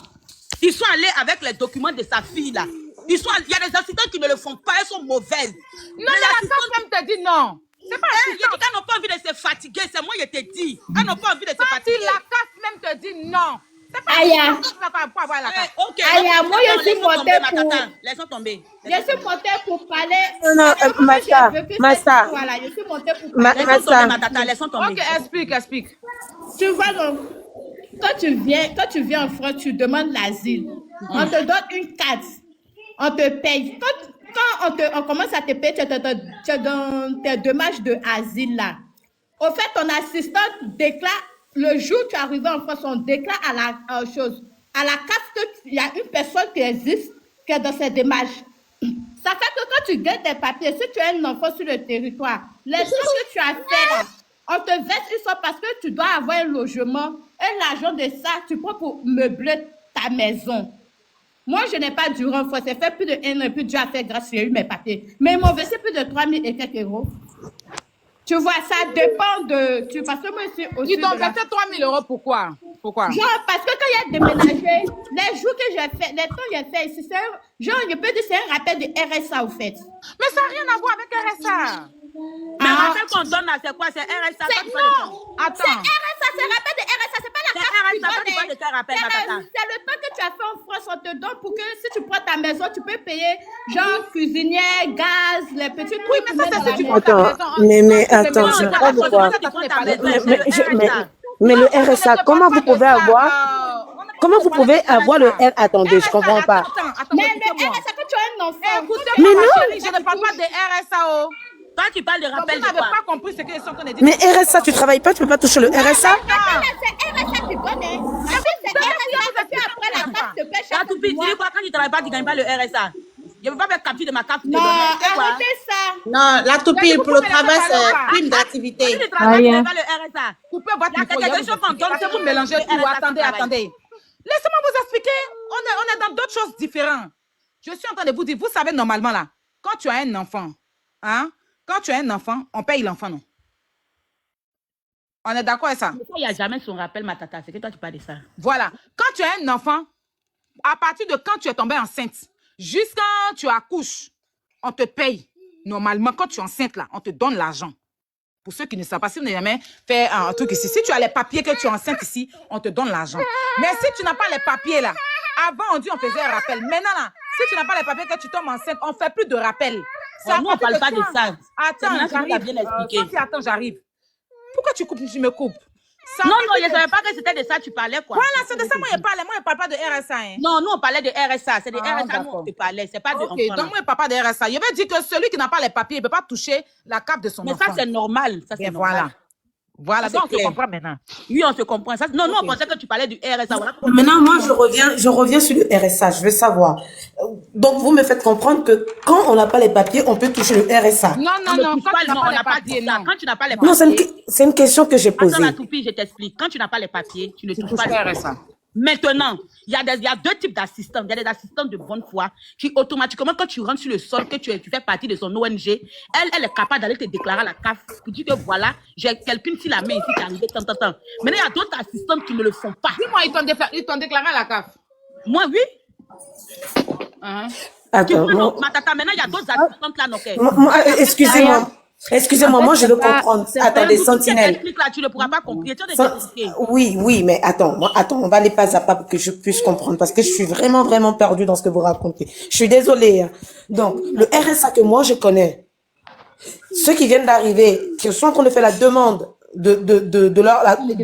Ils sont allés avec les documents de sa fille là. Il y a des assistants qui ne le font pas, elles sont mauvaises. Non, mais la CAF même te dit non. C'est pas elle dit qu'elles n'ont pas envie de se fatiguer, c'est moi qui te dis. Elles n'ont pas envie de se fatiguer. La CAF même te dit non. C'est pas Aya. Pour avoir la CAF. Aya, moi je suis montée pour... Laissons tomber. Je suis montée pour parler... Non, Massa. Voilà, je suis montée pour parler. Laissons tomber. Ok, explique. Tu vois donc, quand tu viens en France, tu demandes l'asile. On te donne une carte. On te paye. Quand on commence à te payer, tu donnes tes dommages de asile là. Au fait, ton assistante déclare, le jour où tu es arrivé en France, on déclare à la CAF qu'il y a une personne qui existe, qui est dans ces démarches. Ça fait que quand tu gagnes des papiers, si tu as un enfant sur le territoire, les choses que tu as fait là, on te verse une somme parce que tu dois avoir un logement et l'argent de ça, tu prends pour meubler ta maison. Moi, je n'ai pas duré en France. Ça fait plus de 1 an et puis Dieu a fait grâce, j'ai eu mes papiers. Mais ils m'ont versé plus de 3 000 et quelques euros. Tu vois, ça dépend de... Parce que moi, aussi ils t'ont versé 3 000 euros, pourquoi? Genre, parce que quand il y a déménagé, les jours que j'ai fait, les temps que j'ai fait ici, genre, je peux dire c'est un rappel de RSA, au fait. Mais ça n'a rien à voir avec RSA. Mais le rappel qu'on donne là, c'est quoi? C'est RSA? Non! Attends. C'est RSA, c'est rappel de RSA, c'est pas la carte qui donne. C'est le temps que tu as fait en France, on te donne pour que si tu prends ta maison, tu peux payer genre cuisinière, gaz, les petits trucs. Oui, mais ça, c'est si tu prends ta maison. Mais attends, je ne sais pas pourquoi. Mais le RSA, comment vous pouvez avoir... Comment vous pouvez avoir le R? Attendez, je ne comprends pas. Mais le RSA, quand tu as un enfant... Écoutez, mais non, je ne parle pas de RSA. Quand tu parles de rappel, vous n'avez pas compris ce qu'ils sont en train de dire. Mais RSA, tu ne travailles pas, tu ne peux pas toucher le RSA? C'est RSA qui donne. C'est RSA qui après la carte te paie chaque mois. Tu dis quoi? Quand tu ne travailles pas, tu ne gagnes pas le RSA. Je ne veux pas faire capture de ma carte. Non, arrêtez ça. Non, la toupie pour le travail, c'est prime d'activité. Si tu travailles, tu ne pas le RSA. Coupez votre micro. Il y a quelque chose qu'on donne, c'est vous mélangez tout. Attendez. Laissez-moi vous expliquer. On est dans d'autres choses différentes. Je suis en train de vous dire, vous savez normalement là, quand tu as un enfant, hein? Quand tu as un enfant, on paye l'enfant, non? On est d'accord avec ça? Mais il n'y a jamais son rappel, ma tata. C'est que toi, tu parles de ça. Voilà. Quand tu as un enfant, à partir de quand tu es tombée enceinte, jusqu'à quand tu accouches, on te paye. Normalement, quand tu es enceinte, là, on te donne l'argent. Pour ceux qui ne savent pas, si vous n'avez jamais fait un truc ici, si tu as les papiers que tu es enceinte ici, on te donne l'argent. Mais si tu n'as pas les papiers, là, avant, on dit on faisait un rappel. Maintenant, là, si tu n'as pas les papiers que tu tombes enceinte, on ne fait plus de rappel. Nous, on ne parle pas de ça. Attends, j'arrive. Attends, j'arrive. Pourquoi tu me coupes? Non, je ne savais pas que c'était de ça que tu parlais, quoi. Voilà, c'est de ça moi je parlais. Moi, je ne parle pas de RSA. Hein. Non, nous, on parlait de RSA. C'est de RSA, nous, on te parlait. C'est pas de enfant. Donc, moi, je ne parle pas de RSA. Je veux dire que celui qui n'a pas les papiers, il ne peut pas toucher la carte de son enfant. Mais ça, c'est normal. Ça, c'est normal. Voilà, donc on se comprend maintenant. Oui, on se comprend. Ça, non, nous, on pensait que tu parlais du RSA. Voilà. Maintenant, moi, je reviens sur le RSA. Je veux savoir. Donc, vous me faites comprendre que quand on n'a pas les papiers, on peut toucher le RSA. Non, quand tu n'as pas les papiers, non. Quand tu n'as pas les papiers. Non, c'est une question que j'ai posée. Attends, la toupie, je t'explique. Quand tu n'as pas les papiers, tu ne touches pas le RSA. Maintenant, il y a deux types d'assistants. Il y a des assistants de bonne foi qui, automatiquement, quand tu rentres sur le sol, que tu fais partie de son ONG, elle est capable d'aller te déclarer à la CAF pour dire que voilà, j'ai quelqu'un qui la main ici qui est arrivé, tant. Maintenant, il y a d'autres assistants qui ne le font pas. Dis-moi, ils t'ont déclaré à la CAF. Moi, oui. Attends, Maintenant, il y a d'autres assistantes là, excusez-moi. Excusez-moi, moi je veux comprendre. Attendez, Sentinelle. Tu ne pourras pas comprendre. Oui, mais attends, on va aller pas à pas pour que je puisse comprendre parce que je suis vraiment, vraiment perdue dans ce que vous racontez. Je suis désolée. Hein. Donc, le RSA que moi je connais, ceux qui viennent d'arriver, qui sont en train de faire la demande de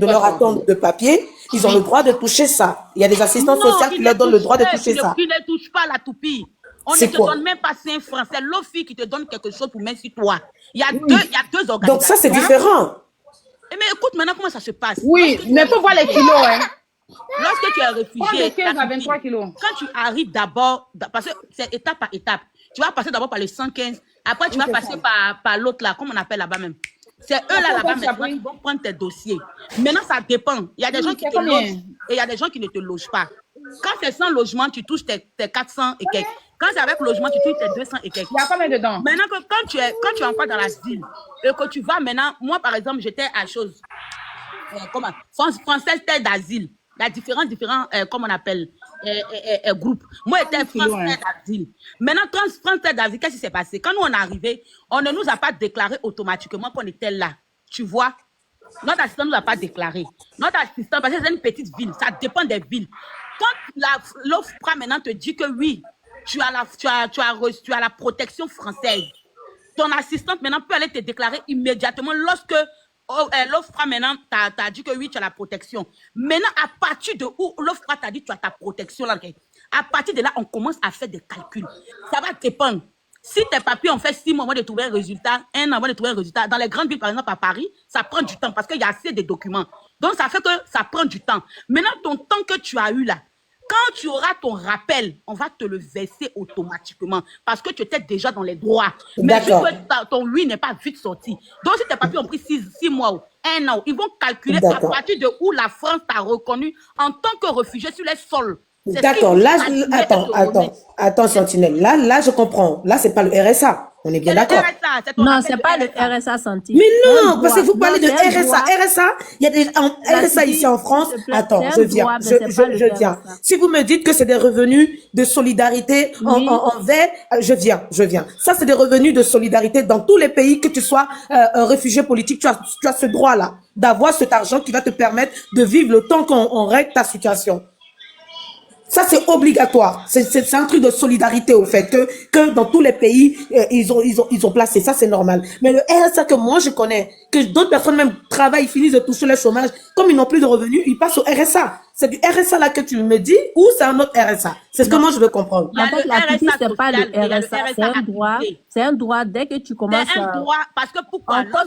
leur attente de papier, ils ont le droit de toucher ça. Il y a des assistants sociaux qui leur donnent le droit de toucher ça. Ils ne touchent pas la toupie. On ne te donne même pas 5 francs. C'est l'OFI qui te donne quelque chose pour mettre sur toi. Il y a deux organisations. Donc ça, c'est différent. Mais écoute maintenant comment ça se passe. Oui, mais il faut voir les kilos. Hein. Lorsque tu es réfugié, de 15 à 23 kilos. Quand tu arrives d'abord, parce que c'est étape par étape, tu vas passer d'abord par les 115, après tu vas passer par l'autre là, comme on appelle là-bas même. C'est eux là-bas maintenant qui vont prendre tes dossiers. Maintenant, ça dépend. Il y a des gens qui te logent et il y a des gens qui ne te logent pas. Quand c'est sans logement, tu touches tes 400 et quelques. Quand c'est avec logement, tu touches tes 200 et quelques. Il y a combien dedans? Maintenant, quand tu es encore dans l'asile et que tu vas maintenant, moi par exemple, j'étais à chose, française terre d'asile. Il y a différents, comment on appelle, groupes. Moi, j'étais française d'asile. Maintenant, française d'asile, qu'est-ce qui s'est passé? Quand nous, on est arrivé, on ne nous a pas déclaré automatiquement qu'on était là. Tu vois? Notre assistant ne nous a pas déclaré. Notre assistant, parce que c'est une petite ville, ça dépend des villes. Quand l'OFPRA maintenant te dit que oui, tu as la protection française, ton assistante maintenant peut aller te déclarer immédiatement lorsque l'OFPRA maintenant t'a dit que oui, tu as la protection. Maintenant, à partir de où l'OFPRA t'a dit que tu as ta protection, là, à partir de là, on commence à faire des calculs. Ça va dépendre. Si tes papiers ont fait 6 mois avant de trouver un résultat, 1 an avant de trouver un résultat, dans les grandes villes, par exemple à Paris, ça prend du temps parce qu'il y a assez de documents. Donc, ça fait que ça prend du temps. Maintenant, ton temps que tu as eu là, quand tu auras ton rappel, on va te le verser automatiquement parce que tu étais déjà dans les droits. Mais vu que ton oui n'est pas vite sorti. Donc, si tes papiers ont pris 6 mois ou 1 an, ils vont calculer à partir de où la France t'a reconnu en tant que réfugié sur les sols. D'accord, là, attends, Sentinelle. Là, je comprends. Là, c'est pas le RSA. On est bien d'accord. Non, c'est pas le RSA Santé. Mais non, parce que vous parlez de RSA. RSA, il y a des RSA ici en France. Attends, je viens. Si vous me dites que c'est des revenus de solidarité envers, je viens. Ça, c'est des revenus de solidarité dans tous les pays, que tu sois un réfugié politique. Tu as ce droit-là d'avoir cet argent qui va te permettre de vivre le temps qu'on règle ta situation. Ça, c'est obligatoire. C'est un truc de solidarité, au fait, que dans tous les pays, ils ont placé. Ça, c'est normal. Mais le RSA que moi, je connais, que d'autres personnes même travaillent, finissent de toucher le chômage, comme ils n'ont plus de revenus, ils passent au RSA. C'est du RSA là que tu me dis, ou c'est un autre RSA? C'est ce que moi, je veux comprendre. En fait, la TP, c'est pas le RSA, c'est un droit. C'est un droit dès que tu commences à... C'est un droit, parce que pourquoi? Quand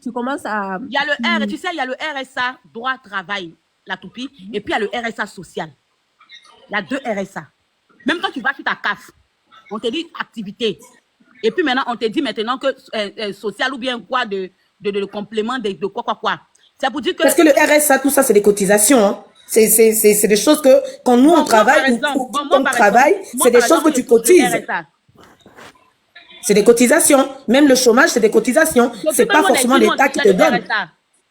tu commences à... Il y a tu sais, il y a le RSA, droit travail, la toupie, et puis il y a le RSA social. Il y a 2 RSA. Même quand tu vas sur ta CAF, on te dit activité. Et puis maintenant, on te dit maintenant que social ou bien quoi de complément de quoi. C'est pour dire que... Parce que le RSA, tout ça, c'est des cotisations. Hein. C'est des choses que, quand nous, on travaille, on travaille, c'est des choses que tu cotises. C'est des cotisations. Même le chômage, c'est des cotisations. C'est pas forcément l'État qui te donne.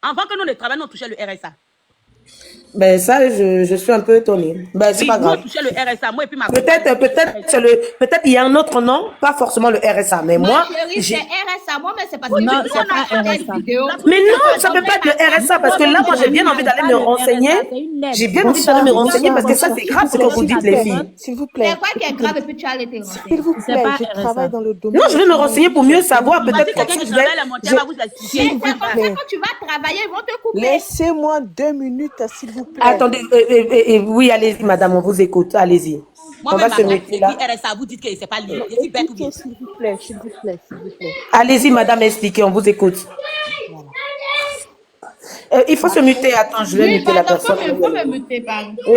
Avant que nous ne travaillions, on touchait le RSA. Ben ça, je suis un peu étonnée. Ben c'est pas grave. Le RSA, moi, et puis peut-être il y a un autre nom, pas forcément le RSA, mais moi c'est RSA, moi, mais c'est parce que non, c'est pas RSA. Mais non, ça peut pas être le RSA parce que là, moi, j'ai bien envie d'aller me renseigner. J'ai bien envie d'aller me renseigner parce que ça, c'est grave ce que vous dites, les filles. S'il vous plaît. C'est quoi qui est grave et puis tu as été renseigner? S'il vous plaît, je travaille dans le domaine. Non, je vais me renseigner pour mieux savoir peut-être quand tu vas travailler, ils vont te couper. Laissez-moi 2 minutes, s'il vous plaît. Attendez, oui, allez-y, madame, on vous écoute. Allez-y. On va se mettre là. RSA, vous dites que c'est pas lié. S'il vous plaît. Allez-y, madame, expliquez, on vous écoute. Il faut se muter. Attends, je vais muter la personne.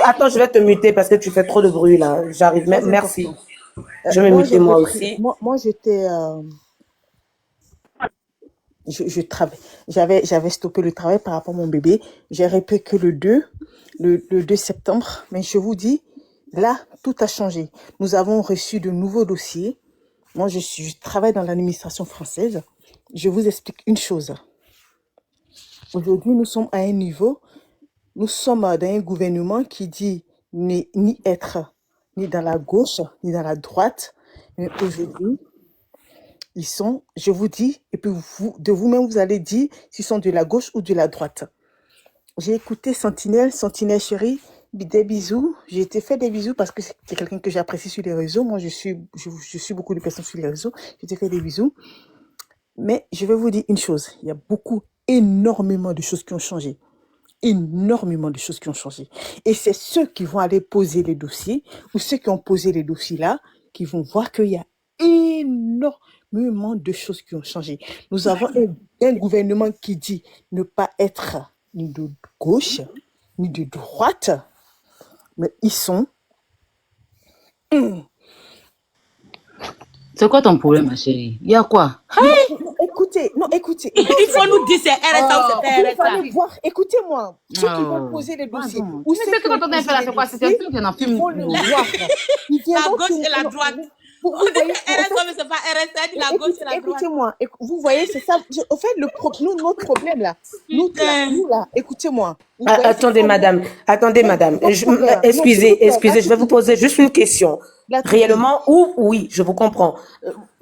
Attends, je vais te muter parce que tu fais trop de bruit là. J'arrive même. Merci. Je vais me muter moi aussi. Moi, j'étais... Je travaille. J'avais stoppé le travail par rapport à mon bébé. J'ai repris que le 2. le 2 septembre. Mais je vous dis, là, tout a changé. Nous avons reçu de nouveaux dossiers. Moi, je travaille dans l'administration française. Je vous explique une chose. Aujourd'hui, nous sommes à un niveau, nous sommes dans un gouvernement qui dit ni être ni dans la gauche, ni dans la droite. Mais aujourd'hui, ils sont, je vous dis, et puis vous, de vous-même, vous allez dire s'ils sont de la gauche ou de la droite. J'ai écouté Sentinelle chérie, des bisous. J'ai été fait des bisous parce que c'est quelqu'un que j'apprécie sur les réseaux. Moi, je suis beaucoup de personnes sur les réseaux. J'ai été fait des bisous. Mais je vais vous dire une chose. Il y a énormément de choses qui ont changé. Énormément de choses qui ont changé. Et c'est ceux qui vont aller poser les dossiers ou ceux qui ont posé les dossiers là qui vont voir qu'il y a énormément de choses qui ont changé. Nous avons un gouvernement qui dit ne pas être ni de gauche, ni de droite, mais ils sont... C'est quoi ton problème, ma chérie? Il y a quoi? Écoutez. Il faut nous dire c'est RSA ou c'est RSA. Vous allez voir, écoutez-moi, ceux qui vont poser les dossiers, ou ceux qui vont poser les dossiers, ils vont le voir. La gauche et la droite. Vous voyez, RSA, mais c'est pas RSA, ni la gauche et la droite. Écoutez-moi, vous voyez, c'est ça. Au fait, notre problème là, nous là, écoutez-moi. Attendez, madame. Excusez, je vais vous poser juste une question. Réellement, oui, je vous comprends.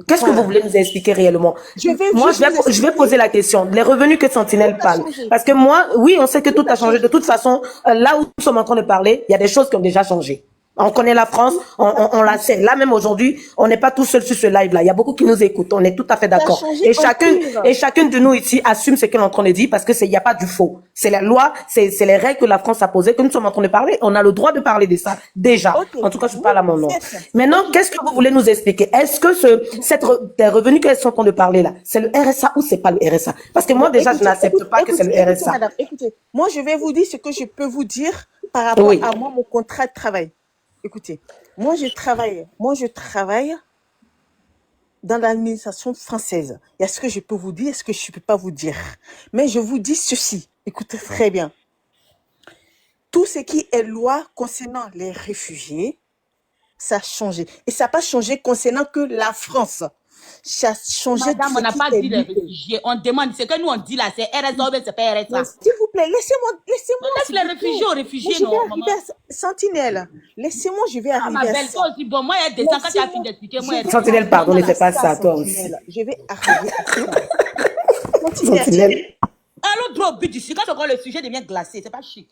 Qu'est-ce que vous voulez nous expliquer réellement? Je vais poser la question. Les revenus que Sentinelle parle. Parce que moi, oui, on sait que tout a changé. De toute façon, là où nous sommes en train de parler, il y a des choses qui ont déjà changé. On connaît la France, on la sait. Là même aujourd'hui, on n'est pas tout seul sur ce live-là. Il y a beaucoup qui nous écoutent. On est tout à fait d'accord. Et chacune de nous ici assume ce qu'elle est en train de dire parce que il n'y a pas du faux. C'est la loi, c'est les règles que la France a posées que nous sommes en train de parler. On a le droit de parler de ça déjà. En tout cas, je parle à mon nom. Maintenant, qu'est-ce que vous voulez nous expliquer? Est-ce que des revenus qu'elles sont en train de parler là, c'est le RSA ou c'est pas le RSA? Parce que moi déjà, je n'accepte pas que c'est le RSA. Madame, écoutez, moi je vais vous dire ce que je peux vous dire par rapport à moi, mon contrat de travail. Écoutez, moi je travaille dans l'administration française. Il y a ce que je peux vous dire et ce que je ne peux pas vous dire. Mais je vous dis ceci, écoutez très bien. Tout ce qui est loi concernant les réfugiés, ça a changé. Et ça n'a pas changé concernant que la France. Ça a changé. Madame, on n'a pas dit les réfugiés. On demande, ce que nous on dit là, c'est RSA ou c'est pas RSA. S'il vous plaît, laissez-moi. Laisse les réfugiés aux réfugiés, non, maman. Sentinelle, laissez-moi, je vais arriver ma belle, toi aussi, bon, moi, il y a des ans quand tu as fini d'expliquer, moi, Sentinelle, pardon, ne fais pas ça, toi aussi. Je vais arriver à ça. Sentinelle. Allons droit au but du sujet, quand le sujet devient glacé, c'est pas chic.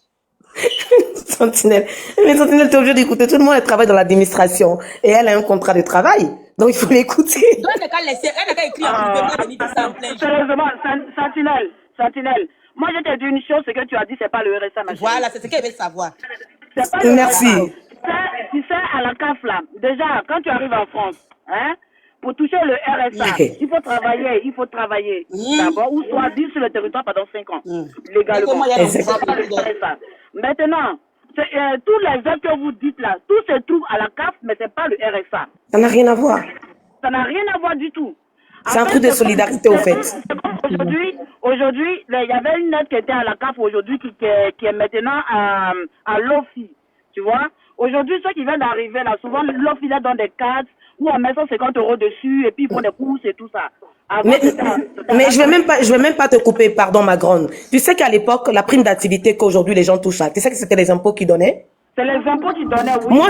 Sentinelle. Mais Sentinelle, t'es obligé d'écouter. Tout le monde travaille dans l'administration. Et elle a un contrat de travail. Donc, il faut l'écouter. Donc, elle n'a qu'à écrire en plus de ça en plein jour. Sérieusement, Sentinelle. Moi, je t'ai dit une chose, ce que tu as dit, c'est pas le RSA, ma chérie. Voilà, c'est ce qu'elle veut savoir. C'est pas le Merci. RSA. Tu sais, à la CAF, là, déjà, quand tu arrives en France, hein, pour toucher le RSA, il faut travailler d'abord, ou soit vivre sur le territoire pendant 5 ans, légalement. Maintenant, tous les œuvres que vous dites là, tout se trouve à la CAF, mais c'est pas le RSA. Ça n'a rien à voir. Ça n'a rien à voir du tout. C'est un truc de solidarité, au fait. Aujourd'hui, il y avait une note qui était à la CAF aujourd'hui qui est maintenant à l'OFI, tu vois. Aujourd'hui, ceux qui viennent d'arriver là, souvent l'OFI là dans des cadres où on met 150 € dessus et puis ils font des courses et tout ça. Mais je vais même pas te couper, pardon ma grande. Tu sais qu'à l'époque, la prime d'activité qu'aujourd'hui les gens touchent, tu sais que c'était les impôts qui donnaient? C'est les impôts qui donnaient, oui. Moi,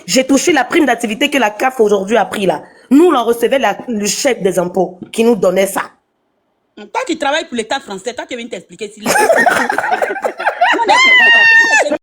j'ai touché la prime d'activité que la CAF aujourd'hui a pris là. Nous, on recevait le chèque des impôts qui nous donnait ça. Toi qui travailles pour l'État français, toi tu viens t'expliquer si